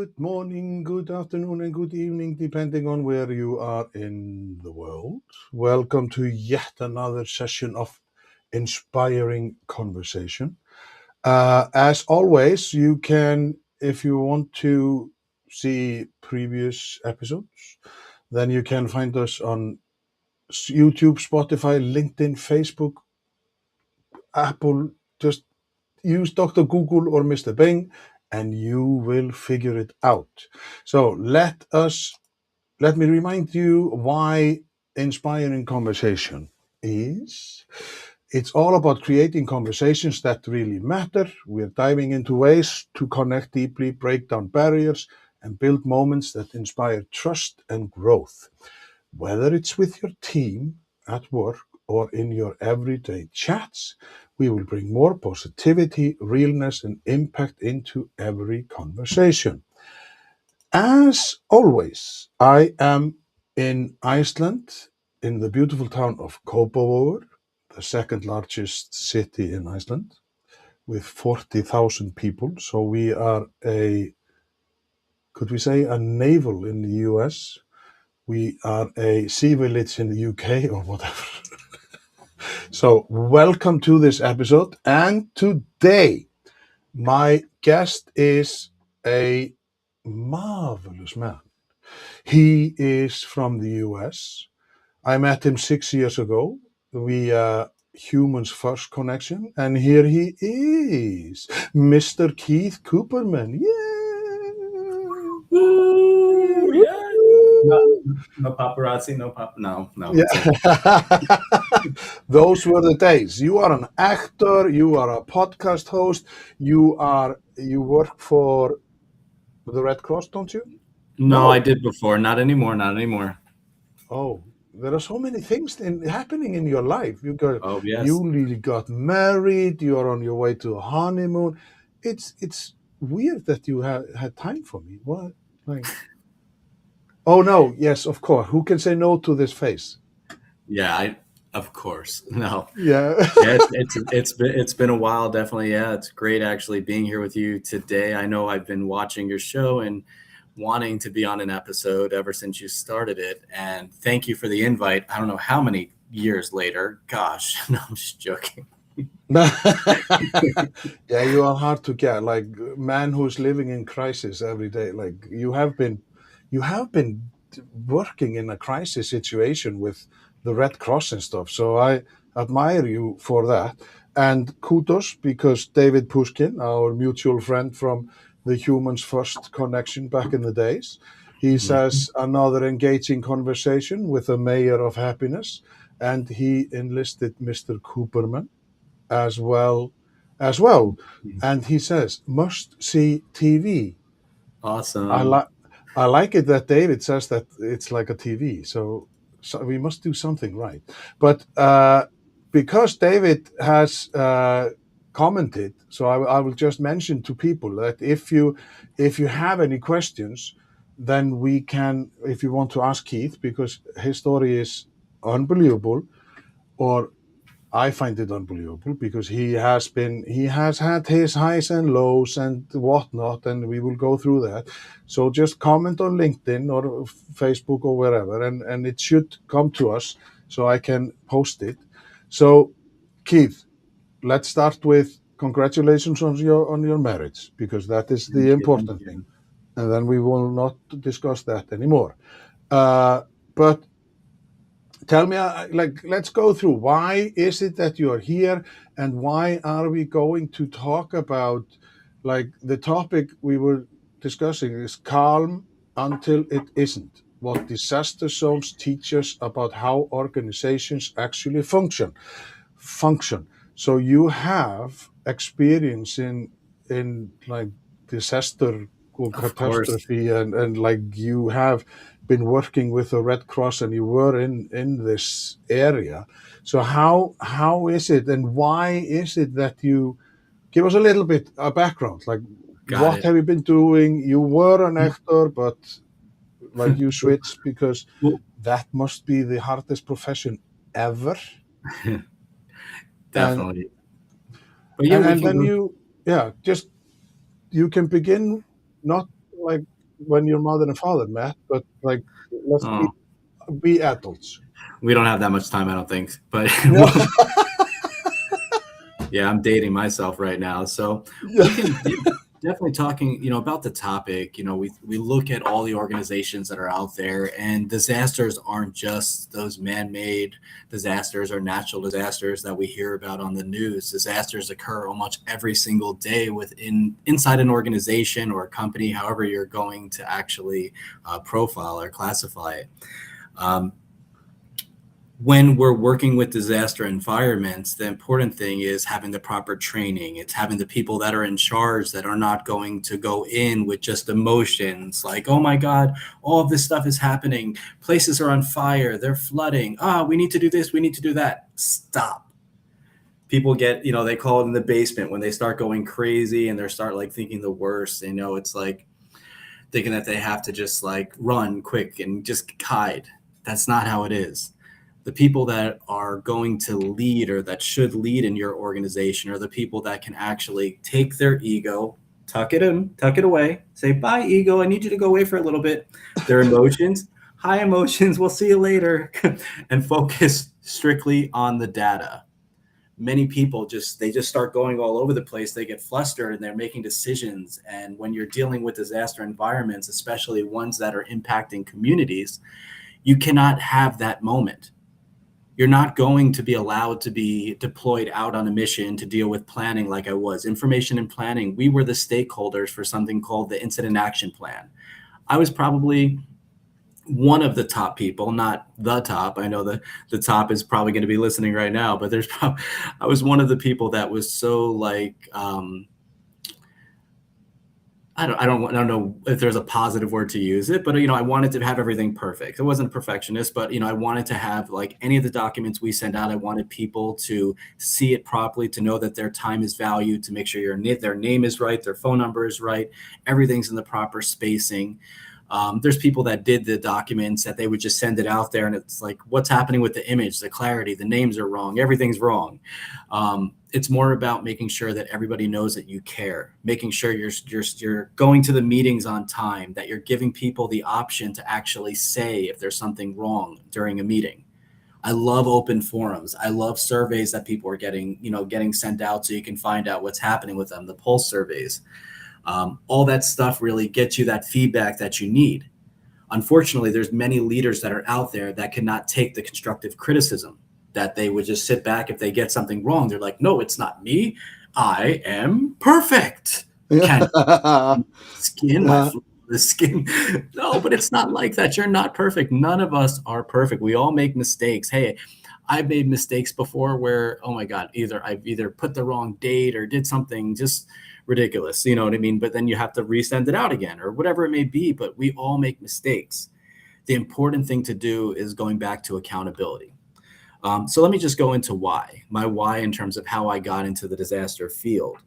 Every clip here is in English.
Good morning, good afternoon, and good evening, depending on where you are in the world. Welcome to yet another session of inspiring conversation. As always, you can, if you want to see previous episodes, then you can find us on YouTube, Spotify, LinkedIn, Facebook, Apple. Just use Dr. Google or Mr. Bing, and you will figure it out. So let me remind you why inspiring conversation is. It's all about creating conversations that really matter. We're diving into ways to connect deeply, break down barriers, and build moments that inspire trust and growth. Whether it's with your team, at work, or in your everyday chats, we will bring more positivity, realness, and impact into every conversation. As always, I am in Iceland, in the beautiful town of Kópavogur, the second largest city in Iceland, with 40,000 people. So we are could we say, a naval in the US? We are a sea village in the UK or whatever. So welcome to this episode. And today, my guest is a marvelous man. He is from the US. I met him 6 years ago via Humans First Connection, and here he is, Mr. Keith Kuperman. Ooh, Yay! yeah. No, no paparazzi, no. Yeah. Those were the days. You are an actor, you are a podcast host, you work for the Red Cross, don't you? No, I No. did before. Not anymore. Oh, there are so many things happening in your life. Oh, yes. You got married. You are on your way to a honeymoon. It's weird that you had time for me. What? Like, oh no, yes, of course. Who can say no to this face? Yeah, of course. No. Yeah. Yeah, it's been a while, definitely. Yeah, it's great actually being here with you today. I know I've been watching your show and wanting to be on an episode ever since you started it. And thank you for the invite. I don't know how many years later. Gosh, no, I'm just joking. Yeah, you are hard to get. Like man who's living in crisis every day. Like you have been working in a crisis situation with the Red Cross and stuff. So I admire you for that. And kudos because David Pushkin, our mutual friend from the Humans First connection back in the days, he says another engaging conversation with the mayor of happiness, and he enlisted Mr. Kuperman as well. And he says, must see TV. I Awesome. like I like it that David says that it's like a TV. So we must do something right. But because David has commented, so I will just mention to people that if you have any questions, then we can, if you want to ask Keith, because his story is unbelievable, or I find it unbelievable because he has had his highs and lows and whatnot, and we will go through that. So just comment on LinkedIn or Facebook or wherever, and it should come to us so I can post it. So Keith, let's start with congratulations on your marriage, because that is the Thank important thing, you. and then we will not discuss that anymore. But tell me, let's go through. Why is it that you're here, and why are we going to talk about, like, the topic we were discussing is calm until it isn't. What disaster zones teach us about how organizations actually function. So you have experience in like disaster or Of course. catastrophe, and like you have been working with the Red Cross, and you were in this area. So how is it, and why is it that you give us a little bit a background, like Got what it. have you been doing? You were an actor, but like you switched because Well, that must be the hardest profession ever. and definitely. But yeah, and we and can then go. you, yeah, just you can begin, not like when your mother and father met, but like, let's Oh, be adults. we don't have that much time, I don't think. But No. yeah, I'm dating myself right now. So we Yeah. can definitely talking, about the topic. We look at all the organizations that are out there, and disasters aren't just those man-made disasters or natural disasters that we hear about on the news. Disasters occur almost every single day inside an organization or a company, however you're going to actually profile or classify it. Um, when we're working with disaster environments, the important thing is having the proper training. It's having the people that are in charge that are not going to go in with just emotions like, oh my God, all of this stuff is happening. Places are on fire. They're flooding. We need to do this. We need to do that. Stop. People get, they call it in the basement when they start going crazy and they start like thinking the worst. It's like thinking that they have to just like run quick and just hide. That's not how it is. The people that are going to lead or that should lead in your organization are the people that can actually take their ego, tuck it in, tuck it away, say, bye, ego, I need you to go away for a little bit. Their emotions, high emotions, we'll see you later, and focus strictly on the data. Many people just start going all over the place. They get flustered and they're making decisions. And when you're dealing with disaster environments, especially ones that are impacting communities, you cannot have that moment. You're not going to be allowed to be deployed out on a mission to deal with planning like I was. Information and planning, we were the stakeholders for something called the Incident Action Plan. I was probably one of the top people, not the top. I know the top is probably going to be listening right now, but I was one of the people that was so like, I don't know if there's a positive word to use it, but I wanted to have everything perfect. I wasn't a perfectionist, but I wanted to have like any of the documents we send out. I wanted people to see it properly, to know that their time is valued, to make sure their name is right, their phone number is right, everything's in the proper spacing. There's people that did the documents that they would just send it out there, and it's like, what's happening with the image, the clarity, the names are wrong, everything's wrong. It's more about making sure that everybody knows that you care, making sure you're going to the meetings on time, that you're giving people the option to actually say if there's something wrong during a meeting. I love open forums. I love surveys that people are getting sent out so you can find out what's happening with them, the pulse surveys. All that stuff really gets you that feedback that you need. Unfortunately, there's many leaders that are out there that cannot take the constructive criticism, that they would just sit back if they get something wrong. They're like, no, it's not me. I am perfect. Can Yeah. skin my Yeah. the skin. No, but it's not like that. You're not perfect. None of us are perfect. We all make mistakes. Hey, I've made mistakes before where, oh my God, I've either put the wrong date or did something just ridiculous. You know what I mean? But then you have to resend it out again or whatever it may be. But we all make mistakes. The important thing to do is going back to accountability. So let me just go into my why in terms of how I got into the disaster field.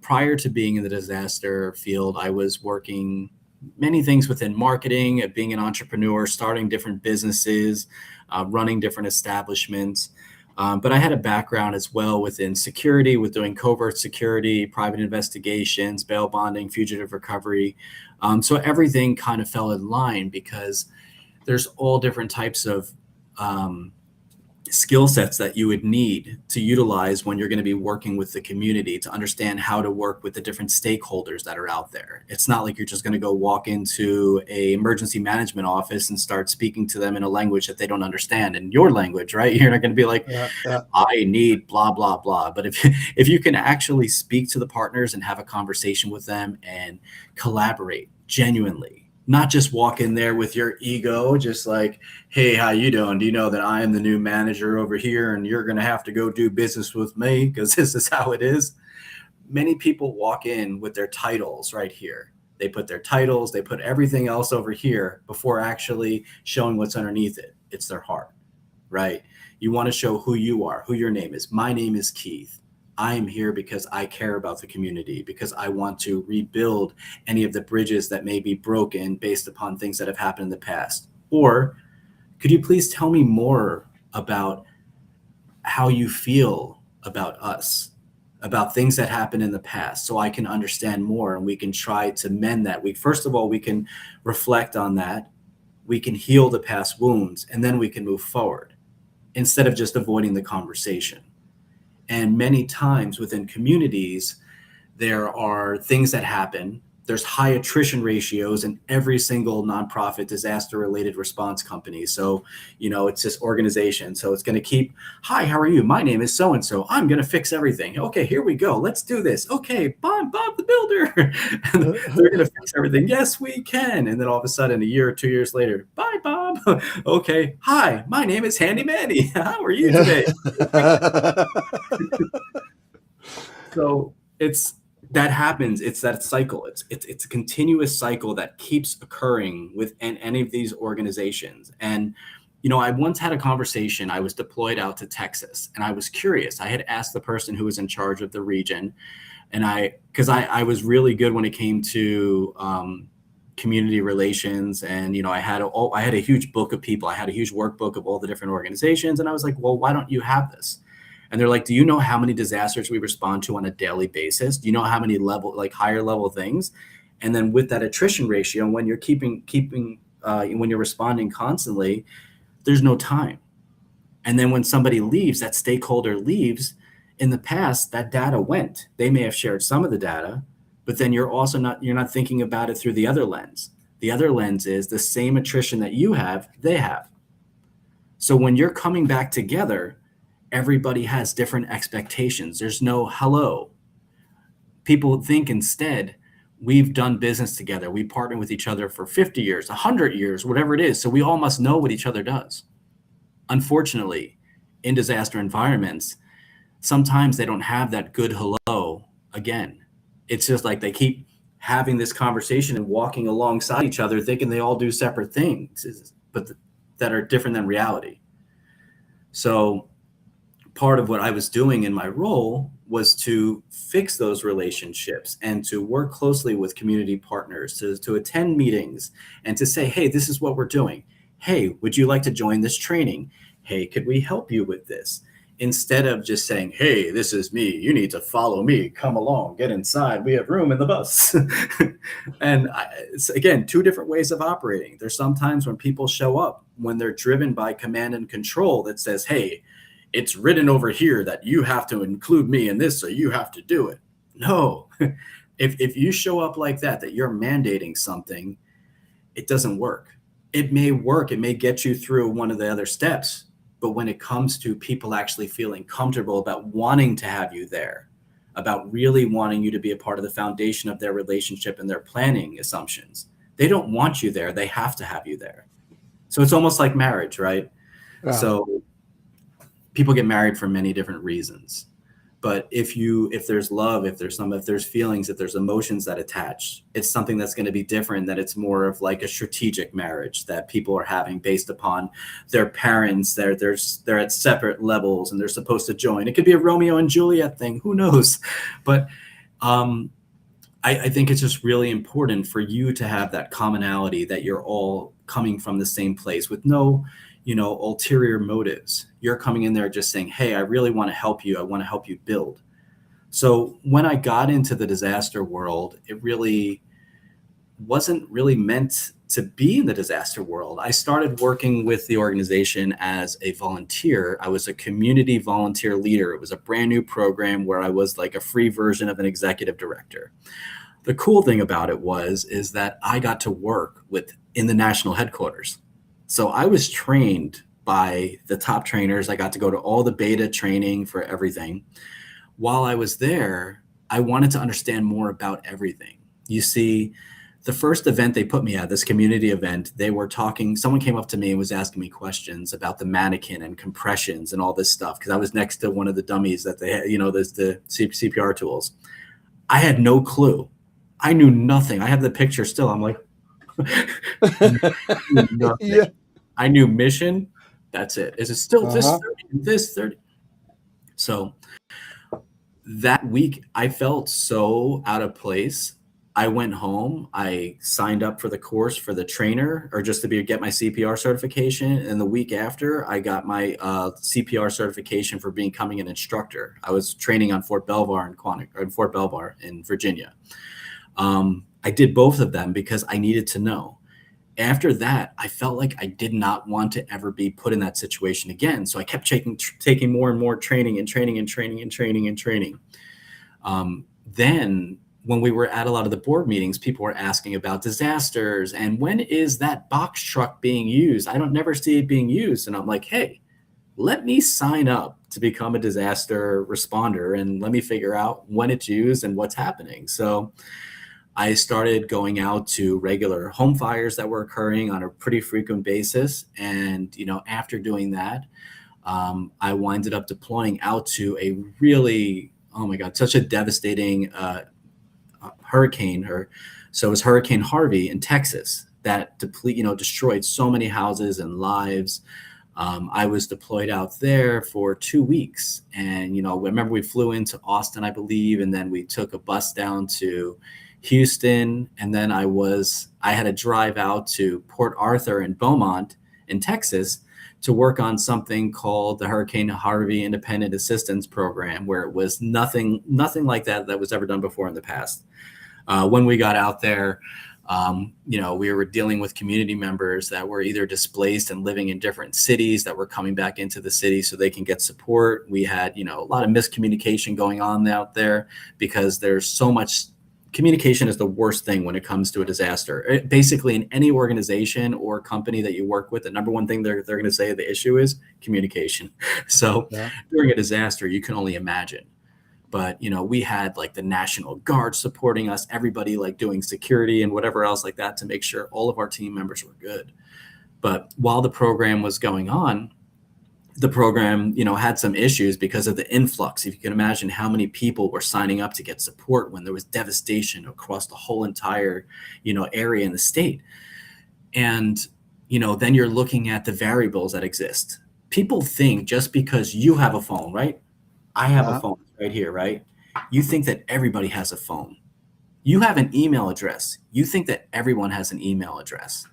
Prior to being in the disaster field, I was working many things within marketing, being an entrepreneur, starting different businesses, running different establishments. But I had a background as well within security, with doing covert security, private investigations, bail bonding, fugitive recovery. So everything kind of fell in line because there's all different types of skill sets that you would need to utilize when you're going to be working with the community to understand how to work with the different stakeholders that are out there. It's not like you're just going to go walk into a emergency management office and start speaking to them in a language that they don't understand, in your language, right? You're not going to be like, Yeah. Yeah. I need blah blah blah. But if you can actually speak to the partners and have a conversation with them and collaborate genuinely, not just walk in there with your ego, just like, hey, how you doing? Do you know that I am the new manager over here and you're going to have to go do business with me because this is how it is? Many people walk in with their titles right here. They put their titles, they put everything else over here before actually showing what's underneath it. It's their heart, right? You want to show who you are, who your name is. My name is Keith. I am here because I care about the community, because I want to rebuild any of the bridges that may be broken based upon things that have happened in the past. Or could you please tell me more about how you feel about us? about things that happened in the past so I can understand more and we can try to mend that. First of all, we can reflect on that. We can heal the past wounds and then we can move forward instead of just avoiding the conversation. And many times within communities, there are things that happen. There's high attrition ratios in every single nonprofit disaster related response company. So, it's this organization. So it's going to keep, hi, how are you? My name is so and so. I'm going to fix everything. Okay, here we go. Let's do this. Okay, Bob the builder. And they're going to fix everything. Yes, we can. And then all of a sudden, a year or 2 years later, bye, Bob. Okay, hi, my name is Handy Mandy. How are you today? So that happens. It's that cycle. It's a continuous cycle that keeps occurring within any of these organizations. And I once had a conversation. I was deployed out to Texas, and I was curious. I had asked the person who was in charge of the region, and because I was really good when it came to community relations, and I had a huge book of people. I had a huge workbook of all the different organizations, and I was like, well, why don't you have this? And they're like, do you know how many disasters we respond to on a daily basis? Do you know how many higher level things? And then with that attrition ratio, when you're when you're responding constantly, there's no time. And then when somebody leaves, that stakeholder leaves, in the past, that data went. They may have shared some of the data, but then you're not thinking about it through the other lens. The other lens is the same attrition that you have, they have. So when you're coming back together, everybody has different expectations. There's no hello. People think instead, we've done business together. We partner with each other for 50 years, 100 years, whatever it is. So we all must know what each other does. Unfortunately, in disaster environments, sometimes they don't have that good hello again. It's just like they keep having this conversation and walking alongside each other, thinking they all do separate things, but that are different than reality. So part of what I was doing in my role was to fix those relationships and to work closely with community partners, to attend meetings and to say, hey, this is what we're doing. Hey, would you like to join this training? Hey, could we help you with this? Instead of just saying, hey, this is me. You need to follow me. Come along, get inside. We have room in the bus. And it's, again, two different ways of operating. There's sometimes when people show up, when they're driven by command and control that says, hey, it's written over here that you have to include me in this, so you have to do it. No, if you show up like that you're mandating something, it doesn't work. It may work. It may get you through one of the other steps. But when it comes to people actually feeling comfortable about wanting to have you there, about really wanting you to be a part of the foundation of their relationship and their planning assumptions, they don't want you there. They have to have you there. So it's almost like marriage, right? Yeah. So people get married for many different reasons. But if there's love, if there's feelings, if there's emotions that attach, it's something that's going to be different, that it's more of like a strategic marriage that people are having based upon their parents. They're at separate levels and they're supposed to join. It could be a Romeo and Juliet thing. Who knows? But I think it's just really important for you to have that commonality, that you're all coming from the same place with no ulterior motives. You're coming in there just saying, hey, I really want to help you. I want to help you build. So when I got into the disaster world, it really wasn't really meant to be in the disaster world. I started working with the organization as a volunteer. I was a community volunteer leader. It was a brand new program where I was like a free version of an executive director. The cool thing about it is that I got to work in the national headquarters. So I was trained by the top trainers. I got to go to all the beta training for everything. While I was there, I wanted to understand more about everything. You see, the first event they put me at, this community event, someone came up to me and was asking me questions about the mannequin and compressions and all this stuff, because I was next to one of the dummies that they had, there's the CPR tools. I had no clue. I knew nothing. I have the picture still. I'm like, Yeah. I knew mission. That's it. Is it still this 30, this 30? So that week I felt so out of place. I went home, I signed up for the course for the trainer, or just to get my CPR certification. And the week after, I got my CPR certification for becoming an instructor. I was training on Fort Belvoir in Virginia. I did both of them because I needed to know. After that, I felt like I did not want to ever be put in that situation again. So I kept taking more and more training and training and training and training and training. Then when we were at a lot of the board meetings, people were asking about disasters and when is that box truck being used? I don't never see it being used. And I'm like, hey, let me sign up to become a disaster responder and let me figure out when it's used and what's happening. So I started going out to regular home fires that were occurring on a pretty frequent basis. And, after doing that, I winded up deploying out to a really, oh my God, such a devastating hurricane. So it was Hurricane Harvey in Texas that destroyed so many houses and lives. I was deployed out there for 2 weeks. And, I remember we flew into Austin, I believe, and then we took a bus down to Houston. And then I had to drive out to Port Arthur and Beaumont in Texas to work on something called the Hurricane Harvey Independent Assistance Program, where it was nothing like that was ever done before in the past. When we got out there, we were dealing with community members that were either displaced and living in different cities that were coming back into the city so they can get support. We had, a lot of miscommunication going on out there because there's so much. Communication is the worst thing when it comes to a disaster. Basically, in any organization or company that you work with, the number one thing they're going to say the issue is communication. So during a disaster, you can only imagine. But, we had like the National Guard supporting us, everybody like doing security and whatever else like that to make sure all of our team members were good. But while the program was going on, the program, had some issues because of the influx. If you can imagine how many people were signing up to get support when there was devastation across the whole entire, area in the state. And, then you're looking at the variables that exist. People think just because you have a phone, right? I have a phone right here, right? You think that everybody has a phone. You have an email address. You think that everyone has an email address.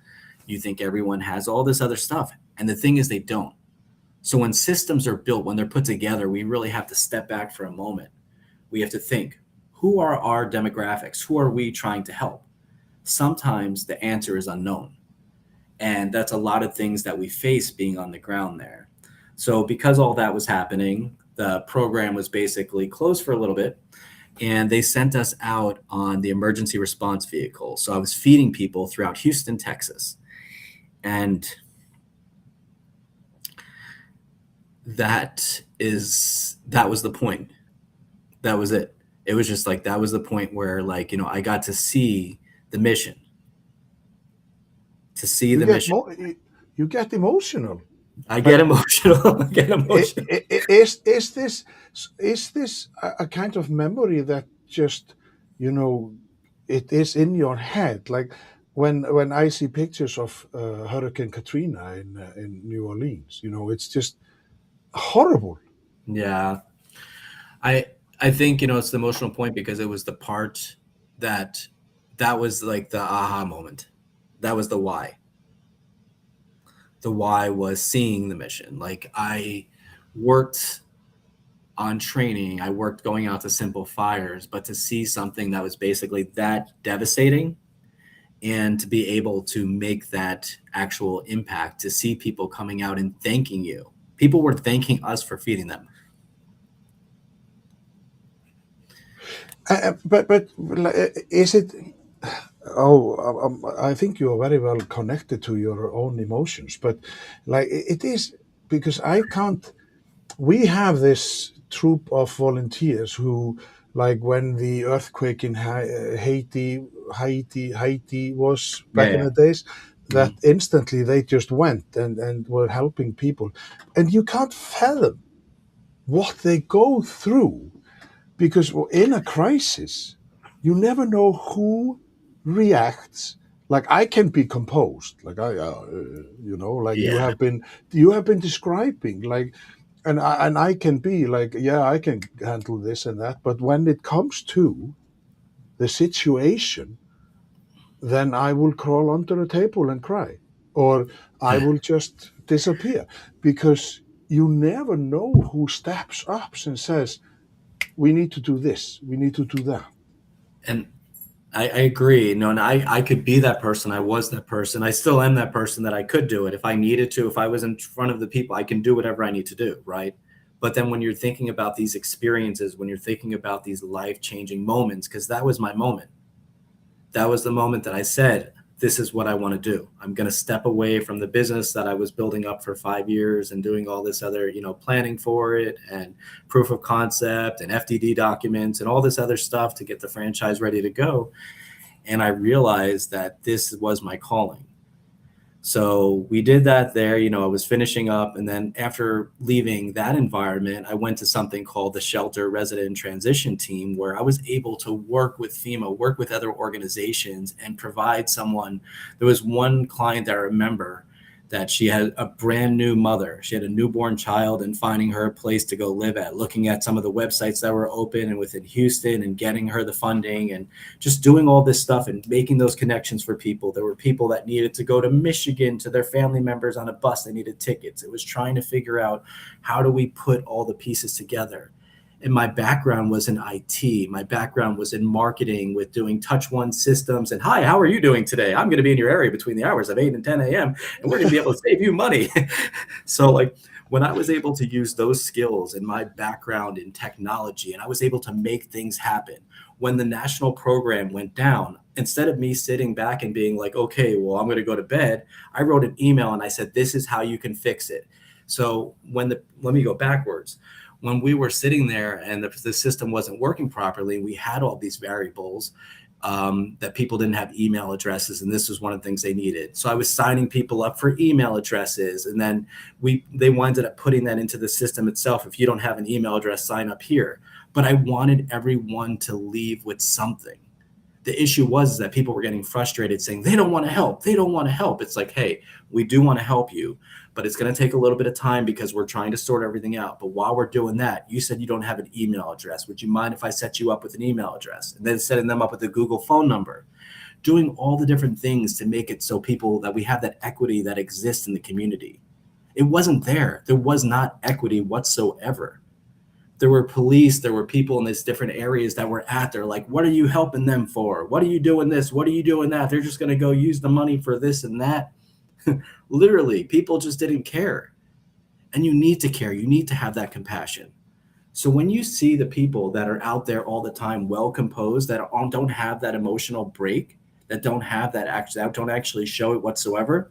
You think everyone has all this other stuff. And the thing is, they don't. So when systems are built, when they're put together, we really have to step back for a moment. We have to think, who are our demographics? Who are we trying to help? Sometimes the answer is unknown. And that's a lot of things that we face being on the ground there. So because all that was happening, the program was basically closed for a little bit. And they sent us out on the emergency response vehicle. So I was feeding people throughout Houston, Texas. And that was the point. That was it. It was just like, that was the point where I got to see the mission. You get emotional. I get emotional. Is this a kind of memory that just, it is in your head? Like when I see pictures of Hurricane Katrina in New Orleans, it's just horrible. Yeah. I think, it's the emotional point because it was the part that was like the aha moment. That was the why. The why was seeing the mission. Like I worked on training, I worked going out to simple fires, but to see something that was basically that devastating and to be able to make that actual impact, to see people coming out and thanking you. People were thanking us for feeding them. But is it? I think you are very well connected to your own emotions. But it is because I can't. We have this troop of volunteers who, like when the earthquake in Haiti was back in the days, that instantly they just went and were helping people, and you can't fathom what they go through. Because in a crisis, you never know who reacts. Like I can be composed, like you have been describing, like, and I can be like, yeah, I can handle this and that. But when it comes to the situation, then I will crawl under a table and cry, or I will just disappear, because you never know who steps up and says, we need to do this, we need to do that. And I agree. No, and I could be that person. I was that person. I still am that person that I could do it if I needed to. If I was in front of the people, I can do whatever I need to do, right? But then when you're thinking about these experiences, when you're thinking about these life-changing moments, because that was my moment. That was the moment that I said, this is what I want to do. I'm going to step away from the business that I was building up for 5 years and doing all this other, planning for it and proof of concept and FDD documents and all this other stuff to get the franchise ready to go. And I realized that this was my calling. So we did that there. I was finishing up. And then after leaving that environment, I went to something called the Shelter Resident Transition Team, where I was able to work with FEMA, work with other organizations, and provide someone. There was one client that I remember that she had a brand new mother. She had a newborn child, and finding her a place to go live at, looking at some of the websites that were open and within Houston and getting her the funding and just doing all this stuff and making those connections for people. There were people that needed to go to Michigan to their family members on a bus. They needed tickets. It was trying to figure out, how do we put all the pieces together? And my background was in IT. My background was in marketing with doing touch one systems. And hi, how are you doing today? I'm going to be in your area between the hours of 8 and 10 a.m. and we're going to be able to save you money. So like when I was able to use those skills and my background in technology, and I was able to make things happen, when the national program went down, instead of me sitting back and being like, okay, well, I'm going to go to bed, I wrote an email and I said, this is how you can fix it. So let me go backwards. When we were sitting there and the system wasn't working properly, we had all these variables that people didn't have email addresses, and this was one of the things they needed. So I was signing people up for email addresses, and then they winded up putting that into the system itself. If you don't have an email address, sign up here. But I wanted everyone to leave with something. The issue was that people were getting frustrated saying, they don't want to help. They don't want to help. It's like, hey, we do want to help you, but it's going to take a little bit of time because we're trying to sort everything out. But while we're doing that, you said you don't have an email address. Would you mind if I set you up with an email address? And then setting them up with a Google phone number, doing all the different things to make it so people that we have that equity that exists in the community. It wasn't there. There was not equity whatsoever. There were police, there were people in these different areas that were they're like, what are you helping them for? What are you doing this? What are you doing that? They're just going to go use the money for this and that. Literally, people just didn't care. And you need to care. You need to have that compassion. So when you see the people that are out there all the time, well composed, that don't have that emotional break, that don't have that don't actually show it whatsoever,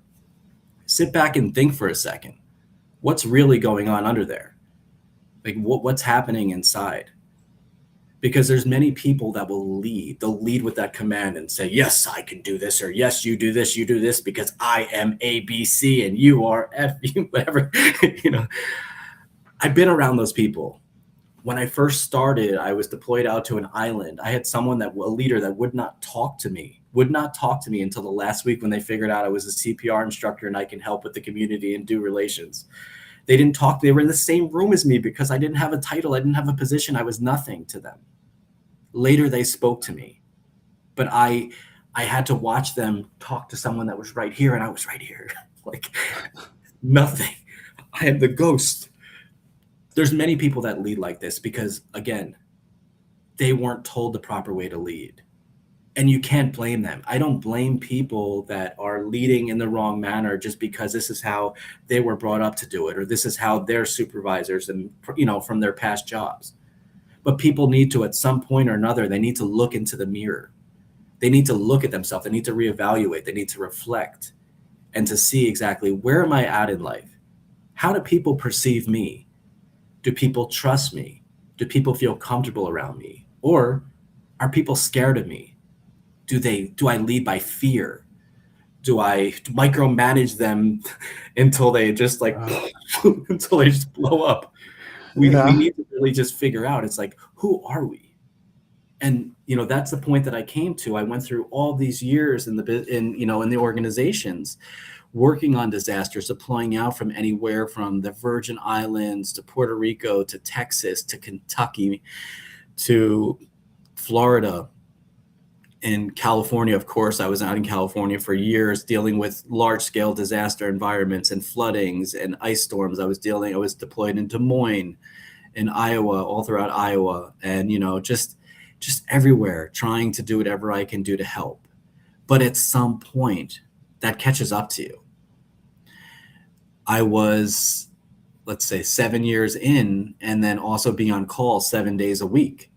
sit back and think for a second. What's really going on under there? Like what's happening inside? Because there's many people that will lead. They'll lead with that command and say, yes, I can do this, or yes, you do this because I am A, B, C, and you are F, whatever. I've been around those people. When I first started, I was deployed out to an island. I had a leader that would not talk to me until the last week when they figured out I was a CPR instructor and I can help with the community and do relations. They didn't talk. They were in the same room as me because I didn't have a title. I didn't have a position. I was nothing to them. Later, they spoke to me, but I had to watch them talk to someone that was right here, and I was right here. Like nothing. I am the ghost. There's many people that lead like this because, again, they weren't told the proper way to lead. And you can't blame them. I don't blame people that are leading in the wrong manner just because this is how they were brought up to do it, or this is how their supervisors and, from their past jobs. But people need to, at some point or another, they need to look into the mirror. They need to look at themselves. They need to reevaluate. They need to reflect and to see exactly, where am I at in life? How do people perceive me? Do people trust me? Do people feel comfortable around me? Or are people scared of me? Do I lead by fear? Do I micromanage them until they just until they just blow up? We need to really just figure out, it's like, who are we? And, that's the point that I came to. I went through all these years in the organizations, working on disasters, deploying out from anywhere from the Virgin Islands to Puerto Rico to Texas to Kentucky to Florida. in California, of course, I was out in California for years dealing with large scale disaster environments and floodings and ice storms. I was deployed in Des Moines, in Iowa, all throughout Iowa, and just everywhere, trying to do whatever I can do to help. But at some point, that catches up to you. I was, let's say, 7 years in, and then also being on call 7 days a week.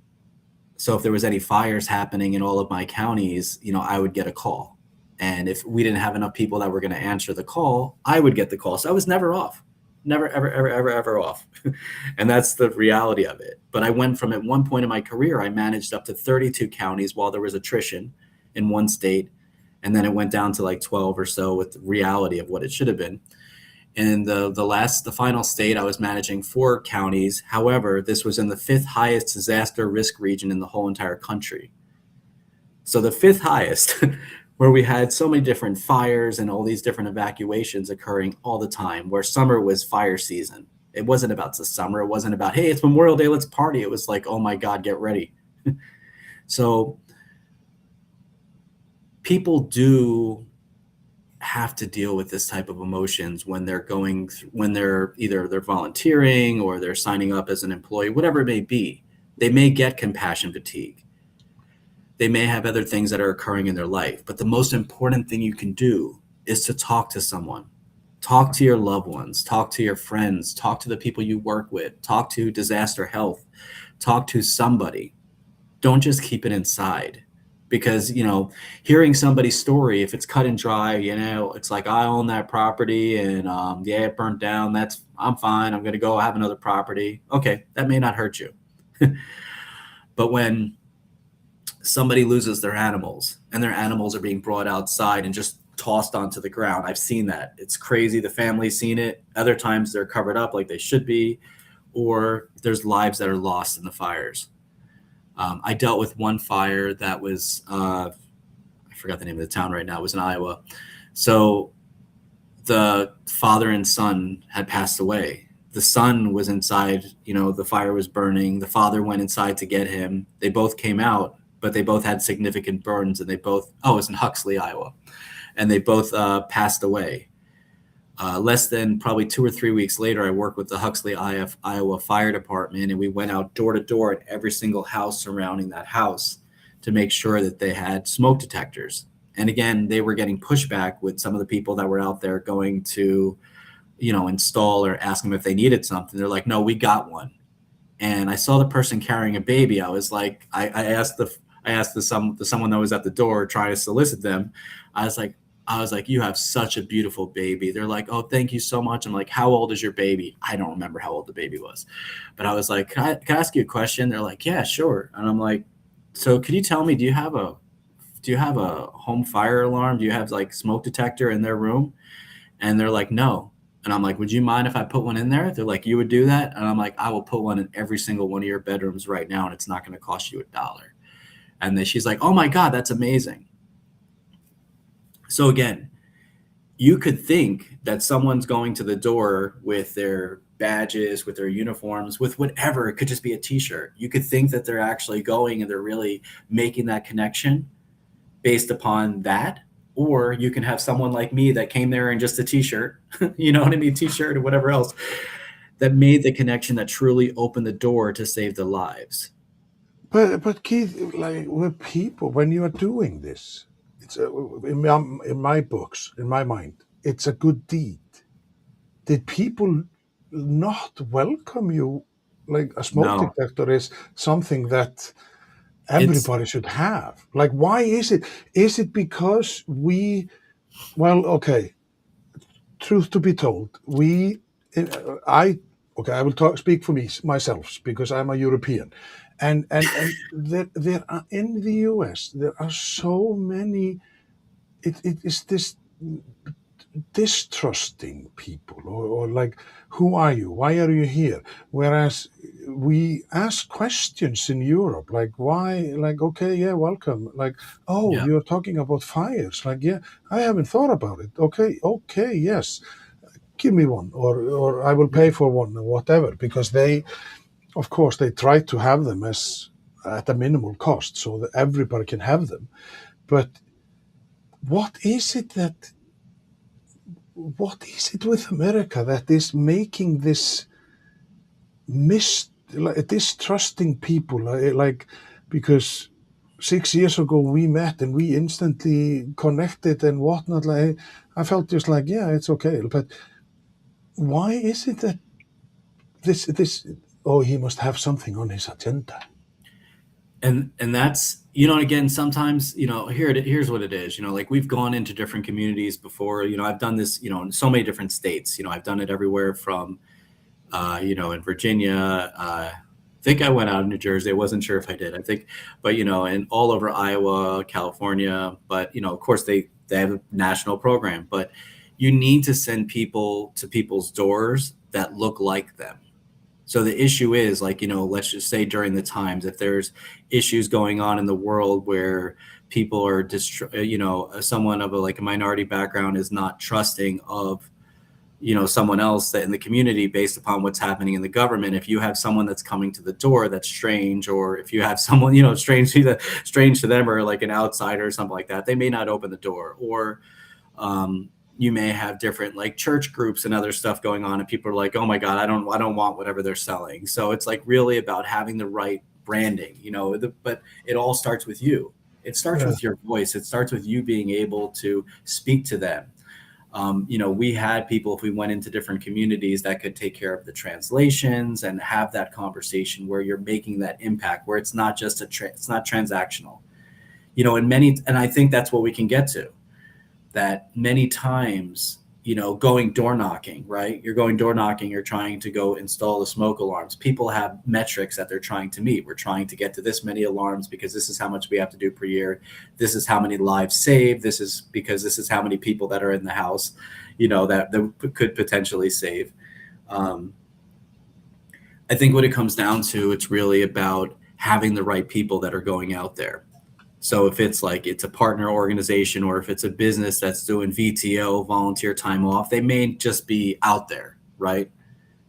So if there was any fires happening in all of my counties, I would get a call. And if we didn't have enough people that were going to answer the call, I would get the call. So I was never off, never, ever, ever, ever, ever off. And that's the reality of it. But I went from, at one point in my career, I managed up to 32 counties while there was attrition in one state. And then it went down to like 12 or so with the reality of what it should have been. In the final state, I was managing 4 counties. However, this was in the 5th highest disaster risk region in the whole entire country. So the 5th highest, where we had so many different fires and all these different evacuations occurring all the time, where summer was fire season. It wasn't about the summer. It wasn't about, hey, it's Memorial Day, let's party. It was like, oh my God, get ready. So people do have to deal with this type of emotions when they're either they're volunteering or they're signing up as an employee, whatever it may be. They may get compassion fatigue. They may have other things that are occurring in their life, but the most important thing you can do is to talk to someone. Talk to your loved ones, talk to your friends, talk to the people you work with, talk to disaster health, talk to somebody. Don't just keep it inside. Because hearing somebody's story, if it's cut and dry, it's like, I own that property and it burnt down, I'm fine, I'm going to go have another property. Okay, that may not hurt you. But when somebody loses their animals and their animals are being brought outside and just tossed onto the ground, I've seen that. It's crazy. The family's seen it. Other times they're covered up like they should be, or there's lives that are lost in the fires. I dealt with one fire that was, I forgot the name of the town right now. It was in Iowa. So the father and son had passed away. The son was inside, the fire was burning. The father went inside to get him. They both came out, but they both had significant burns, and it was in Huxley, Iowa. And they both passed away. Less than probably 2 or 3 weeks later, I worked with the Huxley, Iowa Fire Department, and we went out door to door at every single house surrounding that house to make sure that they had smoke detectors. And again, they were getting pushback with some of the people that were out there going to, install or ask them if they needed something. They're like, no, we got one. And I saw the person carrying a baby. I was like, I asked someone that was at the door trying to solicit them. I was like, you have such a beautiful baby. They're like, oh, thank you so much. I'm like, how old is your baby? I don't remember how old the baby was. But I was like, can I ask you a question? They're like, yeah, sure. And I'm like, so could you tell me, do you have a home fire alarm? Do you have like smoke detector in their room? And they're like, no. And I'm like, would you mind if I put one in there? They're like, you would do that? And I'm like, I will put one in every single one of your bedrooms right now, and it's not going to cost you $1. And then she's like, oh my God, that's amazing. So again, you could think that someone's going to the door with their badges, with their uniforms, with whatever. It could just be a t-shirt. You could think that they're actually going and they're really making that connection based upon that. Or you can have someone like me that came there in just a t-shirt, you know what I mean? T-shirt or whatever else, that made the connection that truly opened the door to save their lives. But Keith, like with people, when you are doing this, it's in my books, in my mind, it's a good deed. Did people not welcome you? Like a smoke No, detector is something that it's everybody should have. Like, why is it? Is it because okay, truth to be told, I will speak for myself because I'm a European, and there are in the US there are so many. It is this distrusting people, or like, who are you? Why are you here? Whereas we ask questions in Europe, like, why? Like, okay, yeah, welcome. Like, oh, yeah, you're talking about fires. Like, yeah, I haven't thought about it. Okay, yes, give me one, or I will pay for one, or whatever, because of course, they try to have them as at a minimal cost so that everybody can have them. But what is it that what is it with America that is making this distrusting people, like because 6 years ago we met and we instantly connected and whatnot. Like I felt just like, yeah, it's okay. But why is it that this oh, he must have something on his agenda? And that's, again, sometimes, here's what it is. Like, we've gone into different communities before. I've done this, in so many different states. I've done it everywhere from in Virginia. I think I went out in New Jersey. I wasn't sure if I did. I think, but and all over Iowa, California. But of course, they have a national program. But you need to send people to people's doors that look like them. So the issue is, like, let's just say during the times, if there's issues going on in the world where people are someone of a minority background is not trusting of someone else that in the community based upon what's happening in the government. If you have someone that's coming to the door that's strange, or if you have someone strange to them, or like an outsider or something like that, they may not open the door. Or you may have different like church groups and other stuff going on, and people are like, oh my God, I don't want whatever they're selling. So it's like really about having the right branding, but it all starts with you. It starts with your voice. It starts with you being able to speak to them. We had people, if we went into different communities, that could take care of the translations and have that conversation where you're making that impact, where it's not just it's not transactional, and I think that's what we can get to. That many times, going door knocking, right? You're going door knocking, you're trying to go install the smoke alarms. People have metrics that they're trying to meet. We're trying to get to this many alarms because this is how much we have to do per year. This is how many lives saved. This is because this is how many people that are in the house, that could potentially save. I think what it comes down to, it's really about having the right people that are going out there. So if it's a partner organization, or if it's a business that's doing VTO, volunteer time off, they may just be out there, right,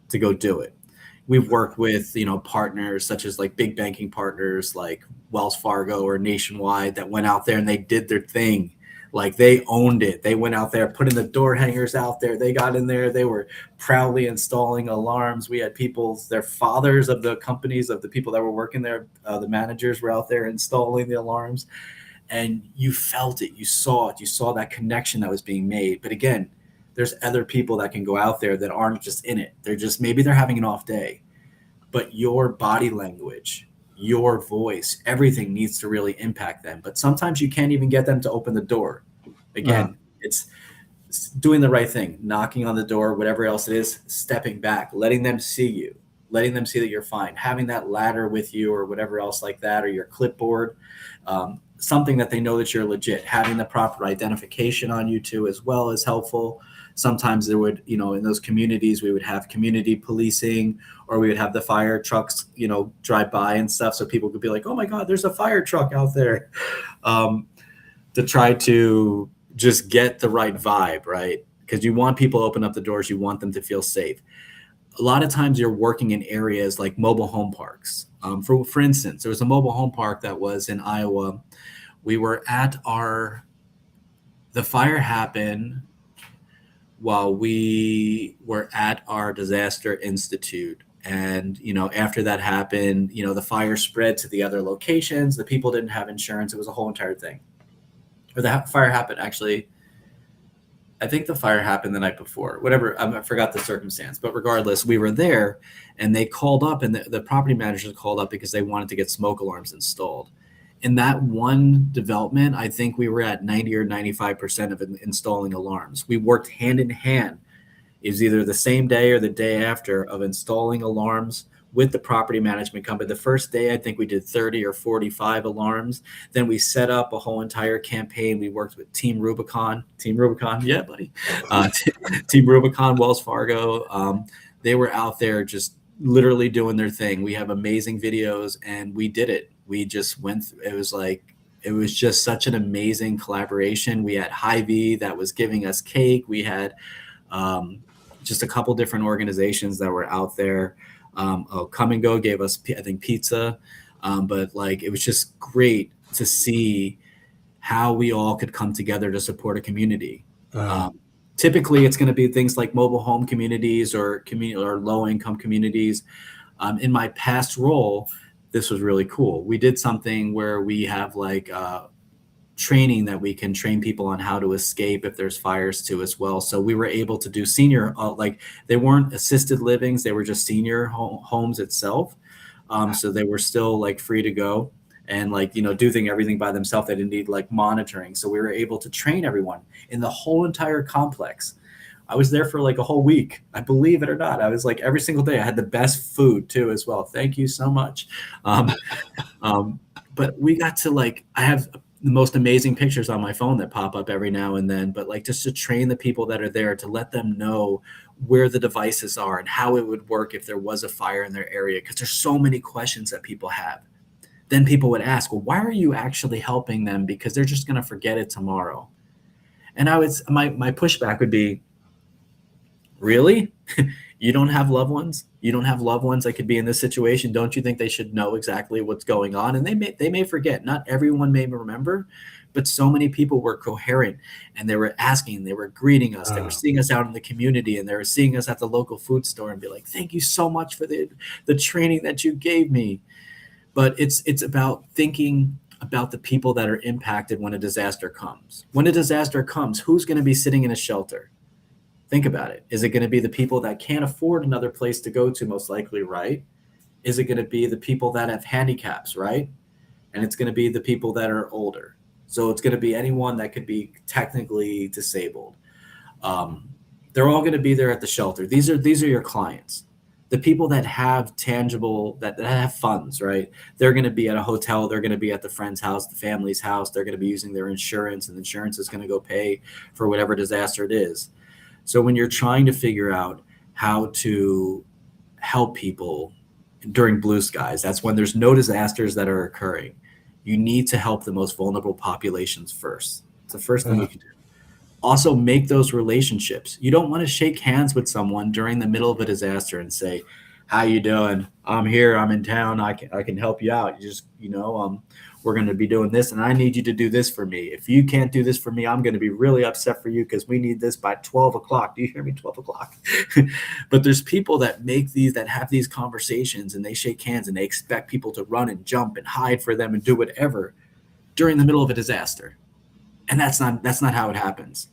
to go do it. We've worked with, partners such as like big banking partners like Wells Fargo or Nationwide that went out there and they did their thing. Like, they owned it. They went out there, putting the door hangers out there. They got in there. They were proudly installing alarms. We had their fathers of the companies, of the people that were working there, the managers were out there installing the alarms. And you felt it. You saw it. You saw that connection that was being made. But again, there's other people that can go out there that aren't just in it. Maybe they're having an off day. But your body language, your voice, everything needs to really impact them. But sometimes you can't even get them to open the door. Again, it's doing the right thing, knocking on the door, whatever else it is, stepping back, letting them see you, letting them see that you're fine, having that ladder with you or whatever else like that, or your clipboard, something that they know that you're legit. Having the proper identification on you too as well is helpful. Sometimes there would, in those communities, we would have community policing, or we would have the fire trucks, drive by and stuff. So people could be like, oh my God, there's a fire truck out there, to try to just get the right vibe, right? Because you want people to open up the doors. You want them to feel safe. A lot of times you're working in areas like mobile home parks. For instance, there was a mobile home park that was in Iowa. We were at the fire happened while we were at our disaster institute. And, after that happened, the fire spread to the other locations. The people didn't have insurance. It was a whole entire thing. Or the fire happened, actually, I think the fire happened the night before, whatever. I forgot the circumstance, but regardless, we were there, and they called up, and the property managers called up because they wanted to get smoke alarms installed. In that one development, I think we were at 90 or 95% of installing alarms. We worked hand in hand. It was either the same day or the day after of installing alarms with the property management company. The first day, I think we did 30 or 45 alarms. Then we set up a whole entire campaign. We worked with Team Rubicon, yeah, buddy. Team Rubicon, Wells Fargo. They were out there just literally doing their thing. We have amazing videos, and we did it. We just went through, it was just such an amazing collaboration. We had Hy-Vee that was giving us cake. We had just a couple different organizations that were out there. Come and Go gave us, I think, pizza. But like, it was just great to see how we all could come together to support a community. Uh, Um, Typically, it's going to be things like mobile home communities or community or low income communities. In my past role, this was really cool. We did something where we have like training that we can train people on how to escape if there's fires too as well. So we were able to do senior, like they weren't assisted livings, they were just senior homes itself. So they were still like free to go and like, doing everything by themselves. They didn't need like monitoring. So we were able to train everyone in the whole entire complex. I was there for like a whole week. I believe it or not. I was like every single day. I had the best food too as well. Thank you so much. Um, um, but we got to like, I have the most amazing pictures on my phone that pop up every now and then, but like just to train the people that are there, to let them know where the devices are and how it would work if there was a fire in their area. Because there's so many questions that people have. Then people would ask, well, why are you actually helping them? Because they're just going to forget it tomorrow. And my pushback would be, really? You don't have loved ones? You don't have loved ones that could be in this situation? Don't you think they should know exactly what's going on? And they may forget. Not everyone may remember, but so many people were coherent, and they were asking, they were greeting us, they were seeing us out in the community, and they were seeing us at the local food store and be like, thank you so much for the training that you gave me. But it's about thinking about the people that are impacted when a disaster comes. When a disaster comes, who's going to be sitting in a shelter? Think about it. Is it going to be the people that can't afford another place to go to, most likely, right? Is it going to be the people that have handicaps, right? And it's going to be the people that are older. So it's going to be anyone that could be technically disabled. Um, they're all going to be there at the shelter. These are your clients. The people that have tangible, that have funds, right? They're going to be at a hotel. They're going to be at the friend's house, the family's house. They're going to be using their insurance, and insurance is going to go pay for whatever disaster it is. So when you're trying to figure out how to help people during blue skies, that's when there's no disasters that are occurring. You need to help the most vulnerable populations first. It's the first thing you can do. Also, make those relationships. You don't want to shake hands with someone during the middle of a disaster and say, "How you doing? I'm here. I'm in town. I can help you out. You just we're going to be doing this, and I need you to do this for me. If you can't do this for me, I'm going to be really upset for you because we need this by 12 o'clock. Do you hear me? 12 o'clock." But there's people that have these conversations, and they shake hands, and they expect people to run and jump and hide for them and do whatever during the middle of a disaster. And that's not how it happens.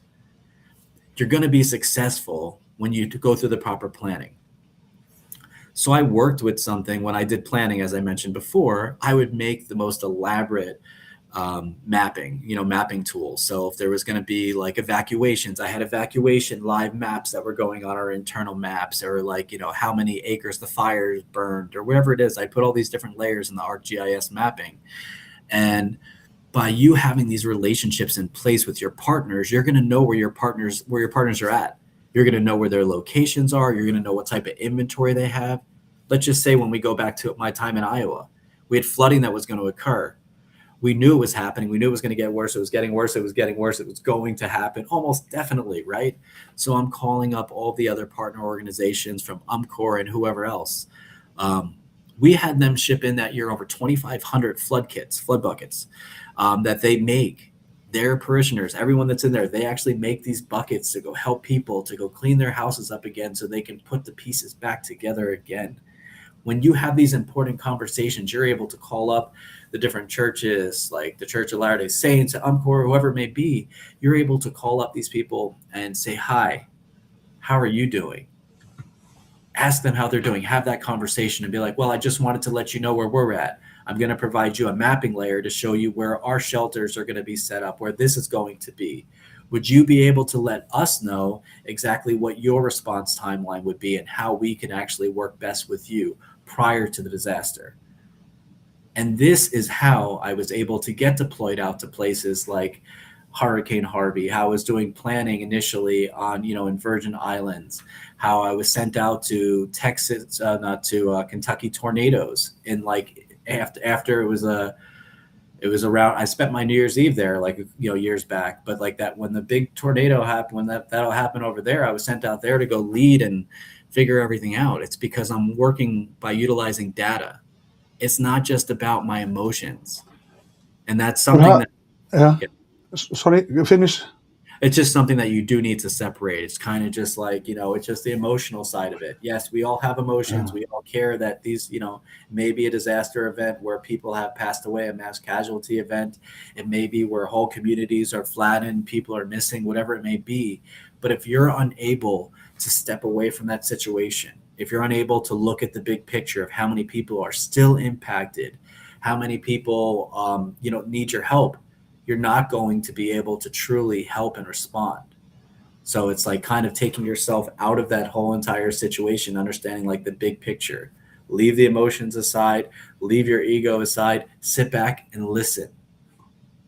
You're going to be successful when you go through the proper planning. So I worked with something when I did planning, as I mentioned before. I would make the most elaborate mapping tools. So if there was going to be like evacuations, I had evacuation live maps that were going on our internal maps, or like, how many acres the fires burned or whatever it is. I put all these different layers in the ArcGIS mapping. And by you having these relationships in place with your partners, you're going to know where your partners are at. You're going to know where their locations are. You're going to know what type of inventory they have. Let's just say when we go back to my time in Iowa, we had flooding that was going to occur. We knew it was happening. We knew it was going to get worse. It was getting worse. It was getting worse. It was going to happen almost definitely, right? So I'm calling up all the other partner organizations from UMCOR and whoever else. We had them ship in that year over 2,500 flood buckets that they make. Their parishioners, everyone that's in there, they actually make these buckets to go help people to go clean their houses up again so they can put the pieces back together again. When you have these important conversations, you're able to call up the different churches, like the Church of Latter-day Saints, UMCOR, whoever it may be. You're able to call up these people and say, "Hi, how are you doing?" Ask them how they're doing. Have that conversation and be like, "Well, I just wanted to let you know where we're at. I'm going to provide you a mapping layer to show you where our shelters are going to be set up, where this is going to be. Would you be able to let us know exactly what your response timeline would be and how we can actually work best with you prior to the disaster?" And this is how I was able to get deployed out to places like Hurricane Harvey, how I was doing planning initially on, in Virgin Islands, how I was sent out to Texas, not to Kentucky tornadoes in like after it was around. I spent my New Year's Eve there, like years back. But like that, when the big tornado happened, when that'll happen over there, I was sent out there to go lead and figure everything out. It's because I'm working by utilizing data. it's not just about my emotions. And that's But something that, yeah, yeah, sorry, you finish. it's just something that you do need to separate. It's kind of just like, it's just the emotional side of it. Yes, we all have emotions. Yeah. We all care that these, maybe a disaster event where people have passed away, a mass casualty event. It may be where whole communities are flattened, people are missing, whatever it may be. But if you're unable to step away from that situation, if you're unable to look at the big picture of how many people are still impacted, how many people, need your help, you're not going to be able to truly help and respond. So it's like kind of taking yourself out of that whole entire situation, understanding like the big picture. Leave the emotions aside, leave your ego aside, sit back and listen.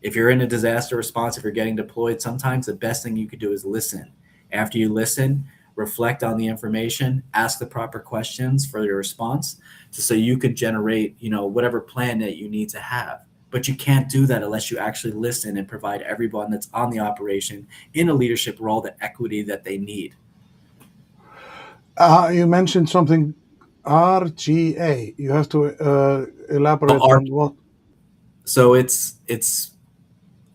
If you're in a disaster response, if you're getting deployed, sometimes the best thing you could do is listen. After you listen, reflect on the information, ask the proper questions for your response, so you could generate, whatever plan that you need to have. But you can't do that unless you actually listen and provide everyone that's on the operation in a leadership role the equity that they need. You mentioned something RGA. You have to Oh, elaborate on what. so it's.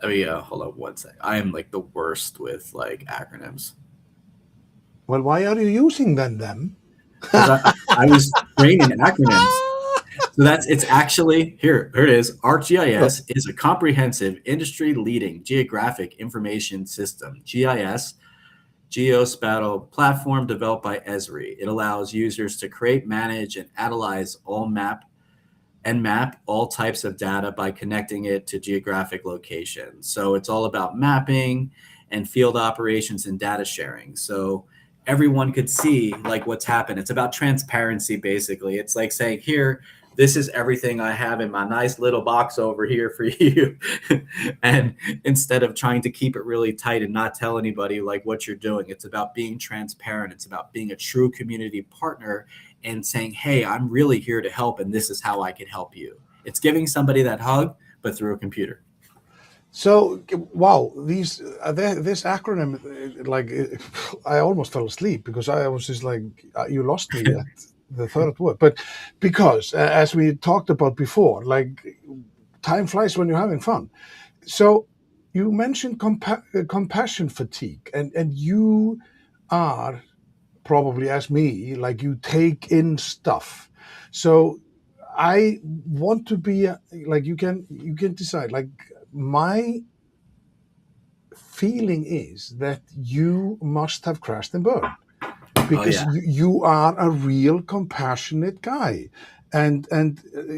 I mean, hold on one sec. I am like the worst with like acronyms Well, why are you using them? because I was trained in acronyms. So it's actually here it is. Oh, ArcGIS is a comprehensive industry leading geographic information system. GIS, geospatial platform developed by Esri. It allows users to create, manage, and analyze map all types of data by connecting it to geographic locations. So it's all about mapping and field operations and data sharing. So everyone could see like what's happened. It's about transparency, basically. It's like saying, here, this is everything I have in my nice little box over here for you. And instead of trying to keep it really tight and not tell anybody like what you're doing, it's about being transparent. It's about being a true community partner and saying, hey, I'm really here to help, and this is how I can help you. It's giving somebody that hug, but through a computer. so wow, this acronym, I almost fell asleep because I was just like, you lost me at the third word. But because, as we talked about before, like time flies when you're having fun. So you mentioned compassion fatigue, and you are probably as me, like you take in stuff. So I want to be like you can decide. Like my feeling is that you must have crashed and burned Oh, because yeah. you are a real compassionate guy, and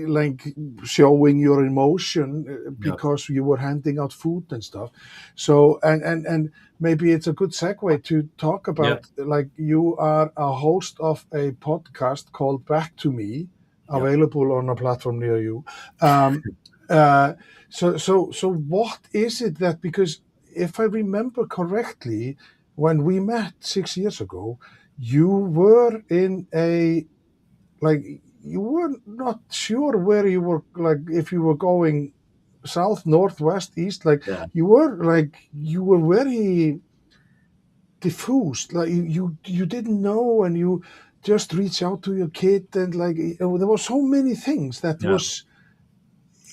like showing your emotion Yep. because you were handing out food and stuff. So and maybe it's a good segue to talk Yep. about, like, you are a host of a podcast called Back to Me, Yep. available on a platform near you. um, uh, so what is it that, because if I remember correctly, when we met 6 years ago, you were in a, like, you were not sure where you were, like if you were going south, north, west, east, like Yeah. you were very diffused, like you didn't know, and you just reach out to your kid, and like there were so many things that Yeah. was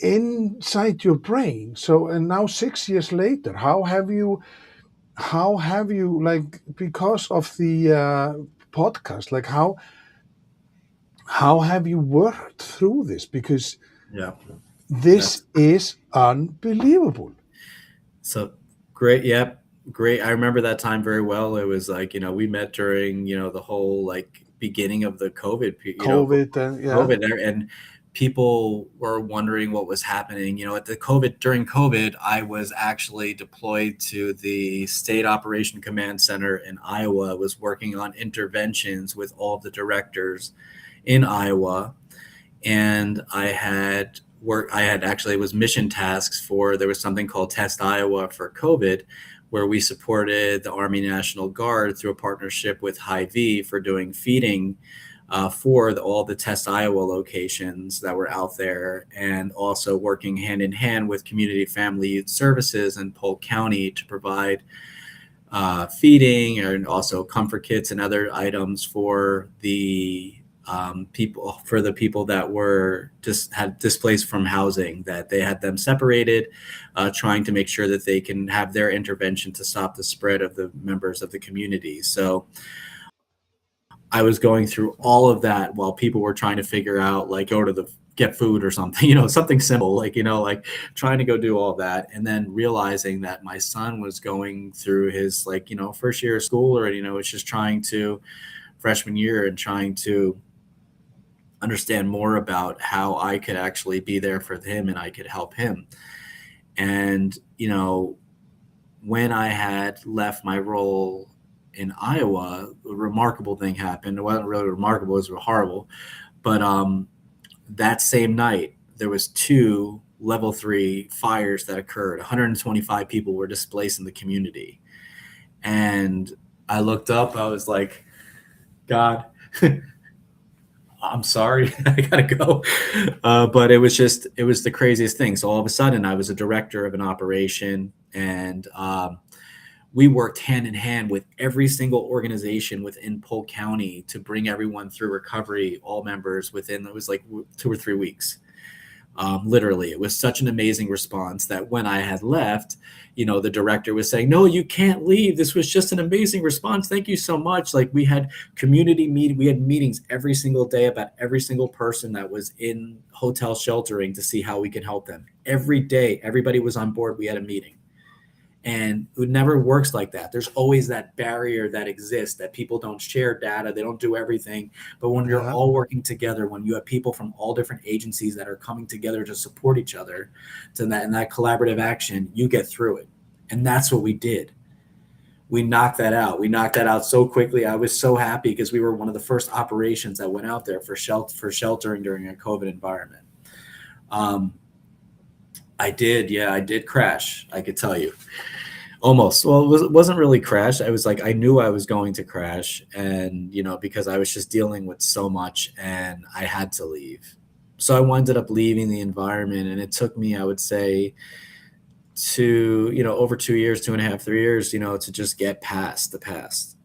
inside your brain. So, and now 6 years later, how have you, like, because of the podcast, like how have you worked through this? Because Yeah. this That's is unbelievable. so great. Yep. Great. I remember that time very well. It was like, we met during, the whole like beginning of the COVID, COVID, and yeah. COVID there, and people were wondering what was happening. At the during COVID, I was actually deployed to the State Operation Command Center in Iowa. I was working on interventions with all the directors in Iowa, and I had actually, it was mission tasks for, there was something called Test Iowa for COVID, where we supported the Army National Guard through a partnership with Hy-Vee for doing feeding for all the Test Iowa locations that were out there, and also working hand in hand with Community Family Youth Services in Polk County to provide feeding and also comfort kits and other items for the people for the people that were just had displaced from housing, that they had them separated, trying to make sure that they can have their intervention to stop the spread of the members of the community. So I was going through all of that while people were trying to figure out, like, go to the get food or something, something simple, like, like trying to go do all that. And then realizing that my son was going through his, like, first year of school, or, it's just trying to freshman year, and trying to understand more about how I could actually be there for him and I could help him. And, when I had left my role in Iowa, a remarkable thing happened. It wasn't really remarkable, it was horrible. But that same night, there was 2 level 3 fires that occurred. 125 people were displaced in the community. And I looked up, I was like, God, I'm sorry, I gotta go. But it was the craziest thing. So all of a sudden, I was a director of an operation, and we worked hand in hand with every single organization within Polk County to bring everyone through recovery, all members, within, it was like 2 or 3 weeks. Literally, it was such an amazing response that when I had left, the director was saying, "No, you can't leave. This was just an amazing response. Thank you so much." Like, we had we had meetings every single day about every single person that was in hotel sheltering to see how we could help them. Every day, everybody was on board. We had a meeting. And it never works like that. There's always that barrier that exists, that people don't share data, they don't do everything. But when you're all working together, when you have people from all different agencies that are coming together to support each other, in that collaborative action, you get through it. And that's what we did. We knocked that out. We knocked that out so quickly. I was so happy because we were one of the first operations that went out there for sheltering during a COVID environment. I did crash, I could tell you. Almost. Well, it wasn't really crash. I was like, I knew I was going to crash, and, because I was just dealing with so much and I had to leave. So I wound up leaving the environment, and it took me, I would say, over 2 years, 2.5, 3 years, to just get past the past,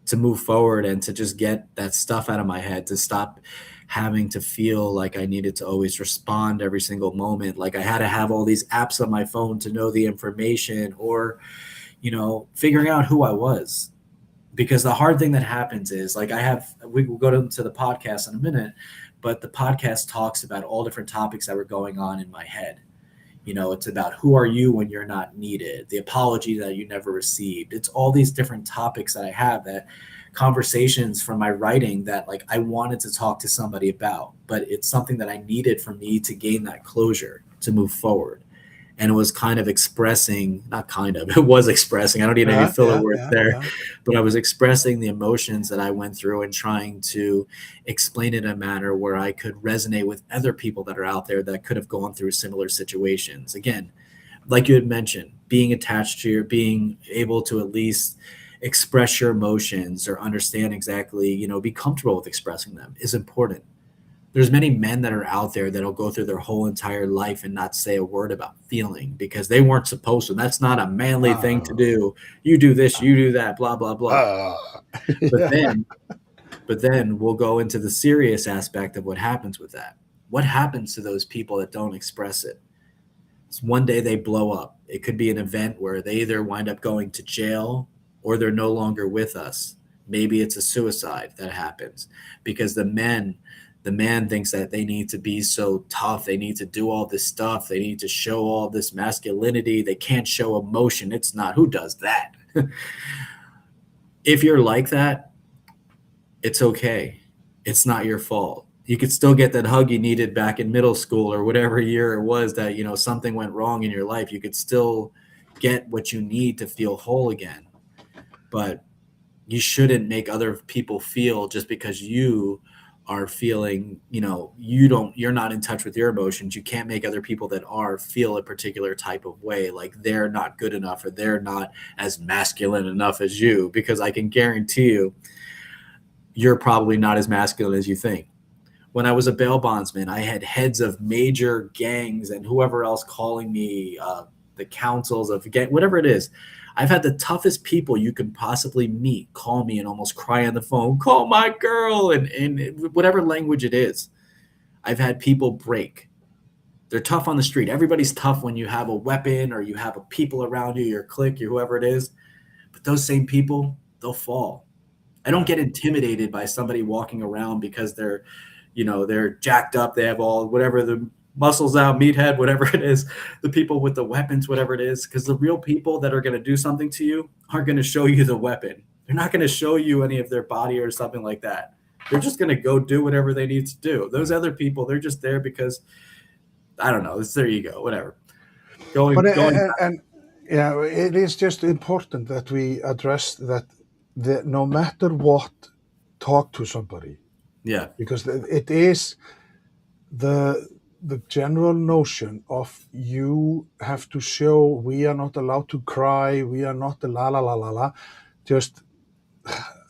to move forward, and to just get that stuff out of my head, to stop having to feel like I needed to always respond every single moment. Like I had to have all these apps on my phone to know the information, or, figuring out who I was. Because the hard thing that happens is, like, we will go to the podcast in a minute, but the podcast talks about all different topics that were going on in my head. It's about who are you when you're not needed, the apology that you never received. It's all these different topics that I have, that conversations from my writing that, like, I wanted to talk to somebody about, but it's something that I needed for me to gain that closure to move forward. And it was kind of expressing, not kind of, it was expressing, I don't even know if you feel the word there, but I was expressing the emotions that I went through and trying to explain it in a manner where I could resonate with other people that are out there that could have gone through similar situations. Again, like you had mentioned, being attached to being able to at least express your emotions, or understand exactly, be comfortable with expressing them, is important. There's many men that are out there that'll go through their whole entire life and not say a word about feeling because they weren't supposed to. That's not a manly thing to do. You do this, you do that, blah, blah, blah. But then we'll go into the serious aspect of what happens with that. What happens to those people that don't express it? It's one day they blow up. It could be an event where they either wind up going to jail, or they're no longer with us. Maybe it's a suicide that happens because the man thinks that they need to be so tough. They need to do all this stuff. They need to show all this masculinity. They can't show emotion. It's not. Who does that? If you're like that, it's okay. It's not your fault. You could still get that hug you needed back in middle school or whatever year it was that, something went wrong in your life. You could still get what you need to feel whole again. But you shouldn't make other people feel, just because you are feeling, you're not in touch with your emotions. You can't make other people that are feel a particular type of way, like they're not good enough or they're not as masculine enough as you, because I can guarantee you, you're probably not as masculine as you think. When I was a bail bondsman, I had heads of major gangs and whoever else calling me the councils of whatever it is. I've had the toughest people you could possibly meet call me and almost cry on the phone, call my girl, and whatever language it is. I've had people break. They're tough on the street. Everybody's tough when you have a weapon or you have a people around you, your clique, or whoever it is. But those same people, they'll fall. I don't get intimidated by somebody walking around because they're jacked up. They have all whatever the muscles out, meathead, whatever it is, the people with the weapons, whatever it is, because the real people that are going to do something to you aren't going to show you the weapon. They're not going to show you any of their body or something like that. They're just going to go do whatever they need to do. Those other people, they're just there because, I don't know, it's their ego, whatever. Going. And yeah, it is just important that we address that no matter what, talk to somebody. Yeah. Because it is the general notion of you have to show, we are not allowed to cry, we are not la la la la la. Just,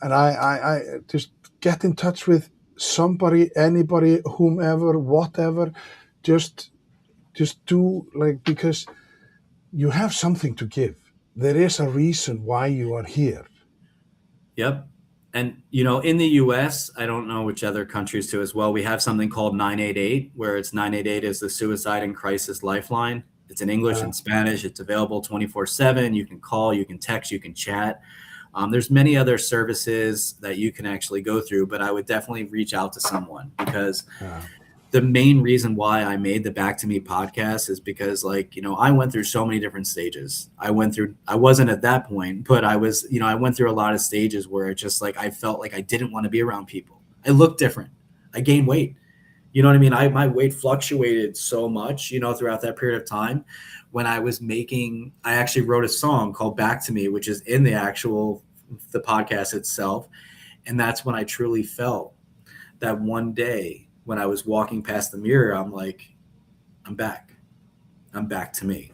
and I just get in touch with somebody, anybody, whomever, whatever. Just do, like, because you have something to give. There is a reason why you are here. Yep. And, in the US, I don't know which other countries too as well, we have something called 988, where it's 988 is the suicide and crisis lifeline. It's in English and Spanish. It's available 24/7. You can call, you can text, you can chat. There's many other services that you can actually go through, but I would definitely reach out to someone, because the main reason why I made the Back to Me podcast is because, I went through so many different stages. I wasn't at that point, but I went through a lot of stages where it just I felt like I didn't want to be around people. I looked different. I gained weight. You know what I mean? My weight fluctuated so much, throughout that period of time. When I actually wrote a song called Back to Me, which is in the podcast itself. And that's when I truly felt that one day, when I was walking past the mirror, I'm like, I'm back. I'm back to me.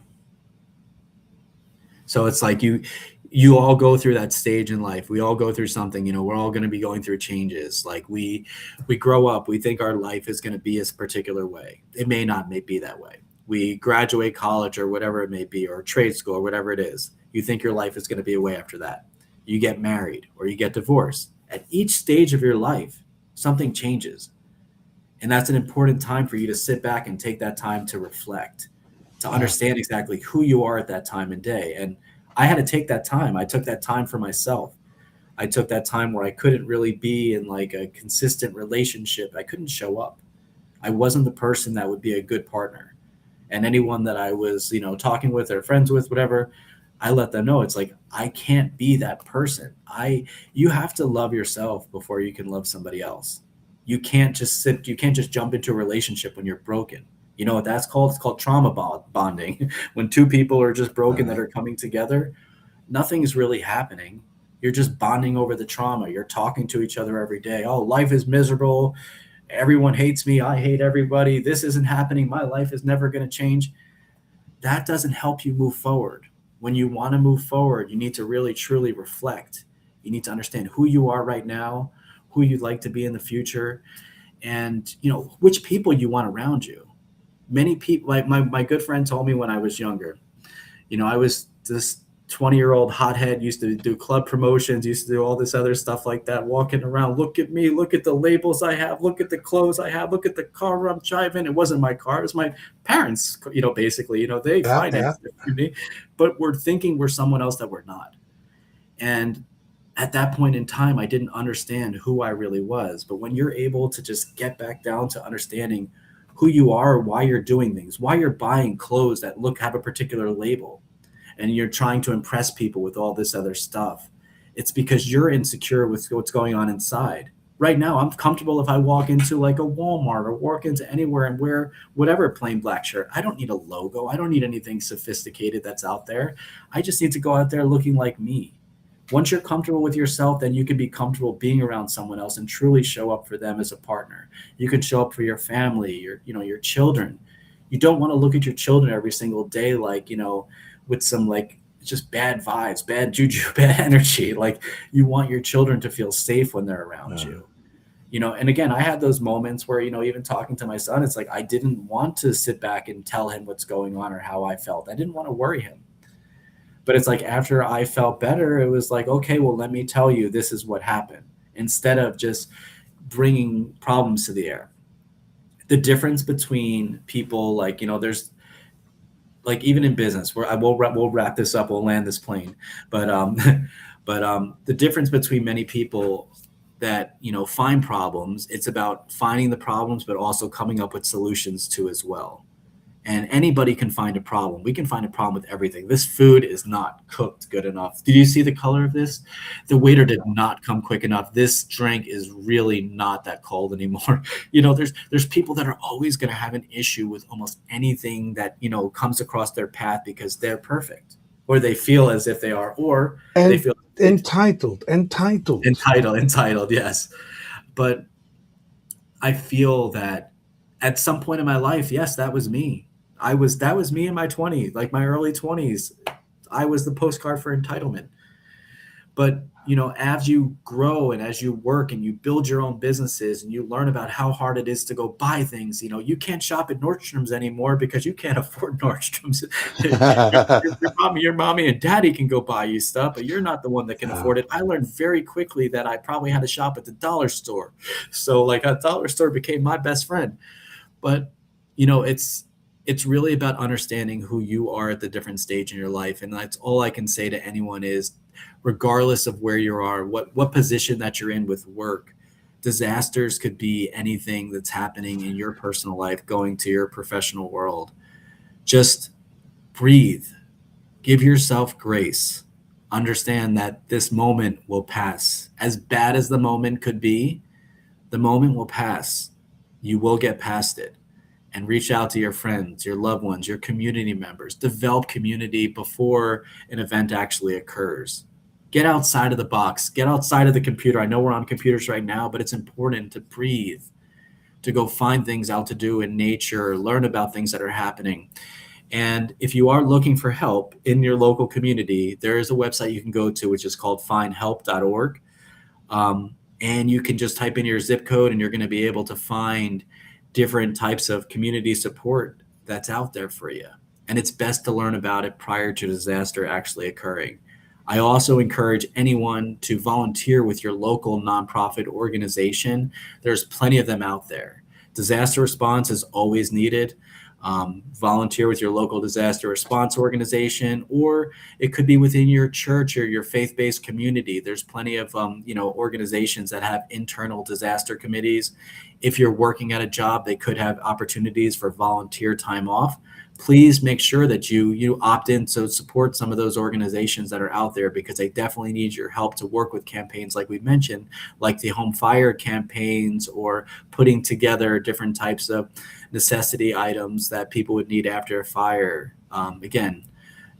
So it's like you all go through that stage in life. We all go through something, we're all going to be going through changes. Like we grow up, we think our life is going to be a particular way. It may not be that way. We graduate college or whatever it may be, or trade school or whatever it is. You think your life is going to be a way after that. You get married or you get divorced. At each stage of your life, something changes. And that's an important time for you to sit back and take that time to reflect, to understand exactly who you are at that time and day. And I had to take that time. I took that time for myself. I took that time where I couldn't really be in a consistent relationship. I couldn't show up. I wasn't the person that would be a good partner. And anyone that I was, talking with or friends with, whatever, I let them know it's I can't be that person. You have to love yourself before you can love somebody else. You can't just jump into a relationship when you're broken. You know what that's called? It's called trauma bonding. When two people are just broken that are coming together, nothing is really happening. You're just bonding over the trauma. You're talking to each other every day. Oh, life is miserable. Everyone hates me. I hate everybody. This isn't happening. My life is never going to change. That doesn't help you move forward. When you want to move forward, you need to really, truly reflect. You need to understand who you are right now, who you'd like to be in the future, and which people you want around you. Many people, like my good friend told me when I was younger, I was this 20-year-old hothead, used to do club promotions, used to do all this other stuff like that, walking around, look at me, look at the labels I have, look at the clothes I have, look at the car I'm driving. It wasn't my car, it was my parents, basically, they financed it for me, but we're thinking we're someone else that we're not. And at that point in time, I didn't understand who I really was. But when you're able to just get back down to understanding who you are, why you're doing things, why you're buying clothes that have a particular label, and you're trying to impress people with all this other stuff, it's because you're insecure with what's going on inside. Right now, I'm comfortable if I walk into a Walmart or walk into anywhere and wear whatever plain black shirt. I don't need a logo. I don't need anything sophisticated that's out there. I just need to go out there looking like me. Once you're comfortable with yourself, then you can be comfortable being around someone else and truly show up for them as a partner. You can show up for your family, your children. You don't want to look at your children every single day with some just bad vibes, bad juju, bad energy. You want your children to feel safe when they're around you. And again, I had those moments where, even talking to my son, it's like I didn't want to sit back and tell him what's going on or how I felt. I didn't want to worry him. But it's like after I felt better, it was like, okay, well, let me tell you, this is what happened, instead of just bringing problems to the air. The difference between people, like, there's, like, even in business, where we'll wrap this up, we'll land this plane, but the difference between many people that find problems, it's about finding the problems, but also coming up with solutions too as well. And anybody can find a problem. We can find a problem with everything. This food is not cooked good enough. Did you see the color of this? The waiter did not come quick enough. This drink is really not that cold anymore. There's people that are always going to have an issue with almost anything that comes across their path because they're perfect, or they feel as if they are, or they And feel entitled. entitled. Yes, but I feel that at some point in my life, yes, that was me. That was me in my 20s, like my early 20s. I was the postcard for entitlement. But, as you grow and as you work and you build your own businesses and you learn about how hard it is to go buy things, you can't shop at Nordstrom's anymore because you can't afford Nordstrom's. your mommy and daddy can go buy you stuff, but you're not the one that can afford it. I learned very quickly that I probably had to shop at the dollar store. So, like, a dollar store became my best friend. But, it's really about understanding who you are at the different stage in your life. And that's all I can say to anyone is, regardless of where you are, what position that you're in with work, disasters could be anything that's happening in your personal life going to your professional world. Just breathe, give yourself grace, understand that this moment will pass. As bad as the moment could be, the moment will pass. You will get past it. And reach out to your friends, your loved ones, your community members. Develop community before an event actually occurs. Get outside of the box. Get outside of the computer. I know we're on computers right now, but it's important to breathe, to go find things out to do in nature, learn about things that are happening. And if you are looking for help in your local community, there is a website you can go to, which is called findhelp.org. And you can just type in your zip code and you're going to be able to find different types of community support that's out there for you. And it's best to learn about it prior to disaster actually occurring. I also encourage anyone to volunteer with your local nonprofit organization. There's plenty of them out there. Disaster response is always needed. Volunteer with your local disaster response organization, or it could be within your church or your faith-based community. There's plenty of organizations that have internal disaster committees. If you're working at a job, they could have opportunities for volunteer time off. Please make sure that you opt in to support some of those organizations that are out there, because they definitely need your help to work with campaigns like we mentioned, like the home fire campaigns, or putting together different types of necessity items that people would need after a fire. Again,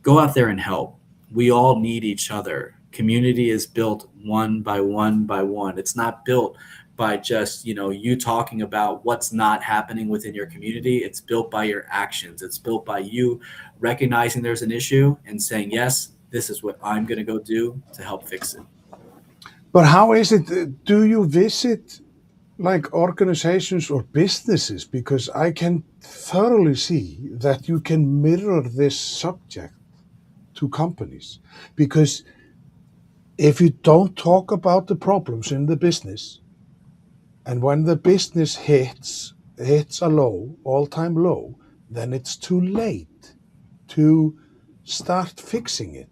go out there and help. We all need each other. Community is built one by one by one. It's not built by just you talking about what's not happening within your community. It's built by your actions. It's built by you recognizing there's an issue and saying, yes, this is what I'm going to go do to help fix it. But how is it? Do you visit like organizations or businesses? Because I can thoroughly see that you can mirror this subject to companies. Because if you don't talk about the problems in the business, and when the business hits a low, all-time low, then it's too late to start fixing it.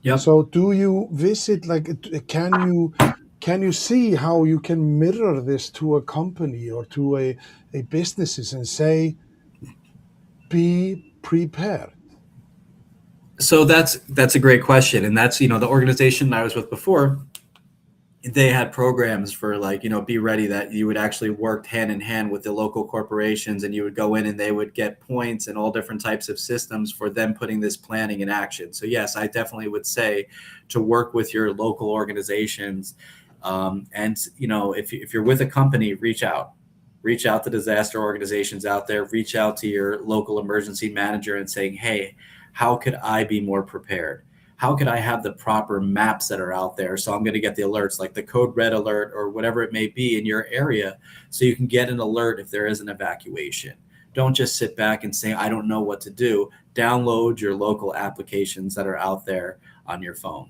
Yep. So do you visit, like, can you see how you can mirror this to a company or to a businesses and say, be prepared? So that's a great question. And that's, the organization I was with before, they had programs for be ready, that you would actually work hand in hand with the local corporations, and you would go in and they would get points and all different types of systems for them putting this planning in action. So yes, I definitely would say to work with your local organizations. And if you're with a company, reach out to disaster organizations out there, reach out to your local emergency manager and saying, hey, how could I be more prepared? how could I have the proper maps that are out there? So I'm going to get the alerts like the code red alert or whatever it may be in your area, so you can get an alert if there is an evacuation. Don't just sit back and say, I don't know what to do. Download your local applications that are out there on your phone.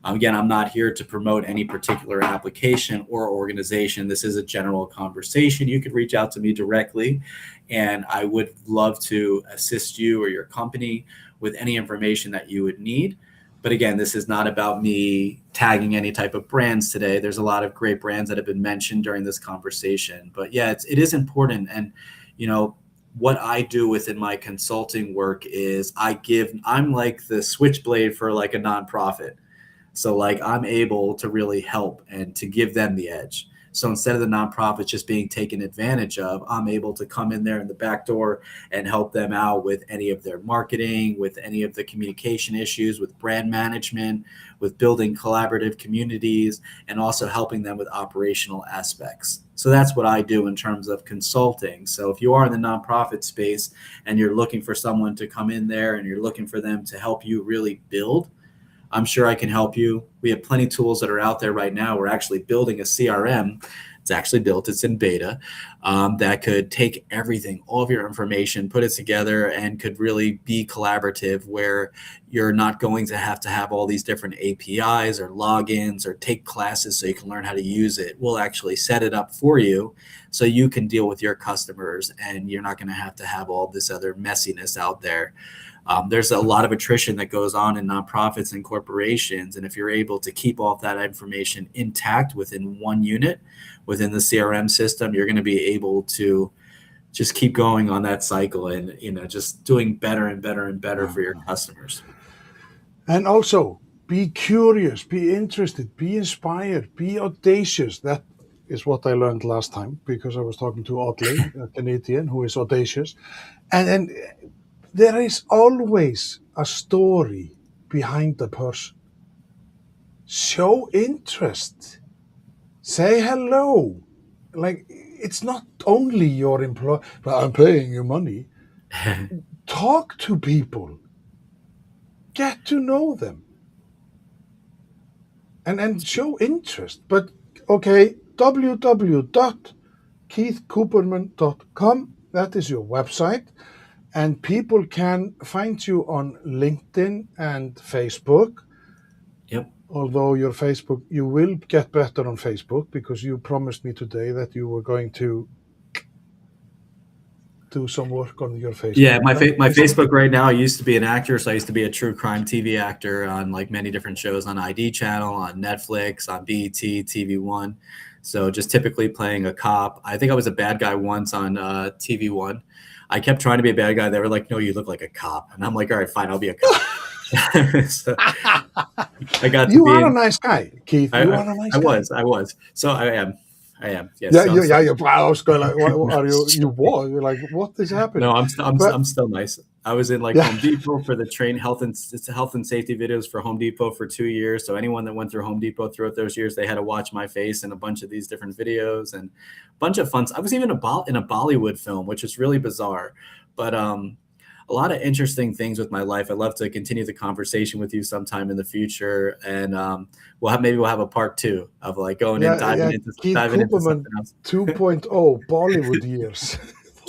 Again, I'm not here to promote any particular application or organization. This is a general conversation. You could reach out to me directly, and I would love to assist you or your company with any information that you would need. But again, this is not about me tagging any type of brands today. There's a lot of great brands that have been mentioned during this conversation. But yeah, it is important. And, what I do within my consulting work is I'm like the switchblade for like a nonprofit. So like I'm able to really help and to give them the edge. So instead of the nonprofits just being taken advantage of, I'm able to come in there in the back door and help them out with any of their marketing, with any of the communication issues, with brand management, with building collaborative communities, and also helping them with operational aspects. So that's what I do in terms of consulting. So if you are in the nonprofit space and you're looking for someone to come in there and you're looking for them to help you really build, I'm sure I can help you. We have plenty of tools that are out there right now. We're actually building a CRM. It's actually built, it's in beta, that could take everything, all of your information, put it together, and could really be collaborative, where you're not going to have all these different APIs or logins or take classes so you can learn how to use it. We'll actually set it up for you so you can deal with your customers, and you're not going to have all this other messiness out there. There's a lot of attrition that goes on in nonprofits and corporations. And if you're able to keep all of that information intact within one unit, within the CRM system, you're going to be able to just keep going on that cycle and, just doing better and better and better for your customers. And also be curious, be interested, be inspired, be audacious. That is what I learned last time, because I was talking to Oddly, a Canadian who is audacious. And there is always a story behind the person. Show interest. Say hello. Like, it's not only your employer, but I'm paying you money. Talk to people. Get to know them. And show interest. But, okay, www.keithkuperman.com. That is your website. And people can find you on LinkedIn and Facebook. Yep. Although your Facebook, you will get better on Facebook, because you promised me today that you were going to do some work on your Facebook. Yeah, my Facebook right now, I used to be an actor, so I used to be a true crime TV actor on like many different shows on ID Channel, on Netflix, on BET, TV1. So just typically playing a cop. I think I was a bad guy once on TV1. I kept trying to be a bad guy. They were like, no, you look like a cop. And I'm like, all right, fine, I'll be a cop. So I got you are a nice guy, Keith. You are a nice guy. I was. So I am. Yes. Yeah, so yeah. I was going like, what are you? You was. You're like, what is happening? No, I'm still nice. I was in Home Depot for the health and safety videos for Home Depot for 2 years. So anyone that went through Home Depot throughout those years, they had to watch my face in a bunch of these different videos and a bunch of fun. I was even in a Bollywood film, which is really bizarre, but a lot of interesting things with my life. I'd love to continue the conversation with you sometime in the future, and maybe we'll have a part 2 of like diving into something else. 2.0 Bollywood years.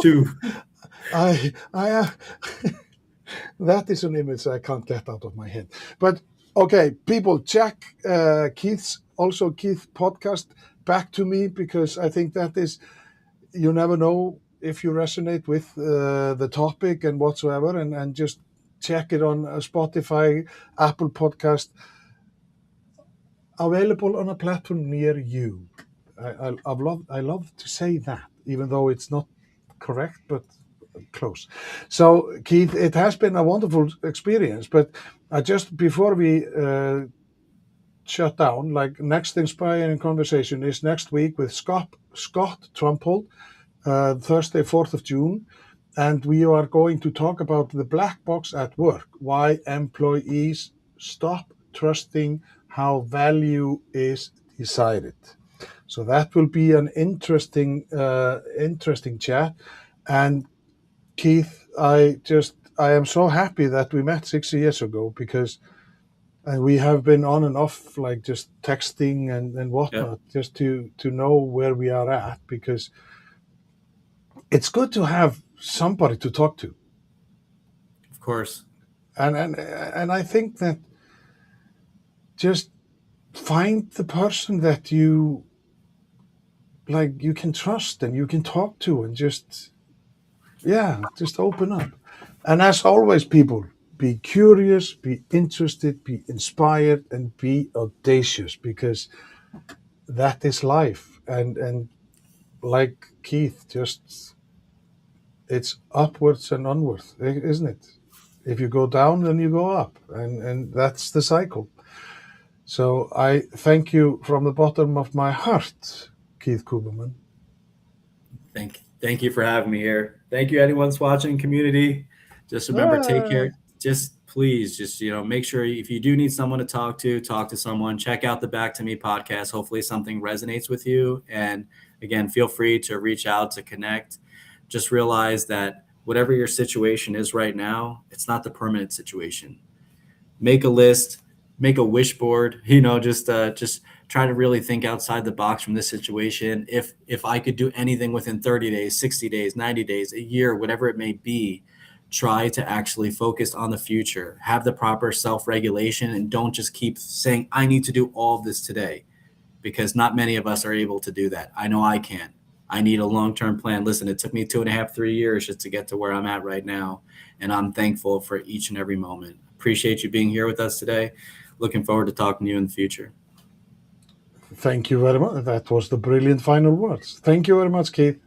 2. I that is an image I can't get out of my head. But okay, people, check Keith's podcast Back to Me, because I think that is, you never know if you resonate with the topic and whatsoever, and just check it on Spotify, Apple Podcast, available on a platform near you. I love to say that, even though it's not correct, but close. So, Keith, it has been a wonderful experience, but just before we shut down, like, next inspiring conversation is next week with Scott Trumpold, Thursday, 4th of June, and we are going to talk about the black box at work, why employees stop trusting how value is decided. So that will be an interesting chat. And Keith, I am so happy that we met 6 years ago, because And we have been on and off, like just texting and Yep, whatnot, just to know where we are at, because it's good to have somebody to talk to. of course. And I think that just find the person that you like, you can trust and you can talk to, and just, yeah, just open up. And as always, people, be curious, be interested, be inspired, and be audacious, because that is life. And like Keith, just, it's upwards and onwards, isn't it? If you go down, then you go up, and that's the cycle. So I thank you from the bottom of my heart, Keith Kuperman. Thank you for having me here. Thank you, anyone that's watching, community. Just remember, take Ah, care. Just please, just make sure if you do need someone to talk to someone. Check out the Back to Me podcast. Hopefully, something resonates with you. And again, feel free to reach out to connect. Just realize that whatever your situation is right now, it's not the permanent situation. Make a list, make a wish board, just try to really think outside the box from this situation. If I could do anything within 30 days, 60 days, 90 days, a year, whatever it may be, try to actually focus on the future, have the proper self-regulation, and don't just keep saying, I need to do all of this today, because not many of us are able to do that. I know I can't. I need a long-term plan. Listen, it took me 2.5, 3 years just to get to where I'm at right now. And I'm thankful for each and every moment. Appreciate you being here with us today. Looking forward to talking to you in the future. thank you very much. That was the brilliant final words. Thank you very much, Keith.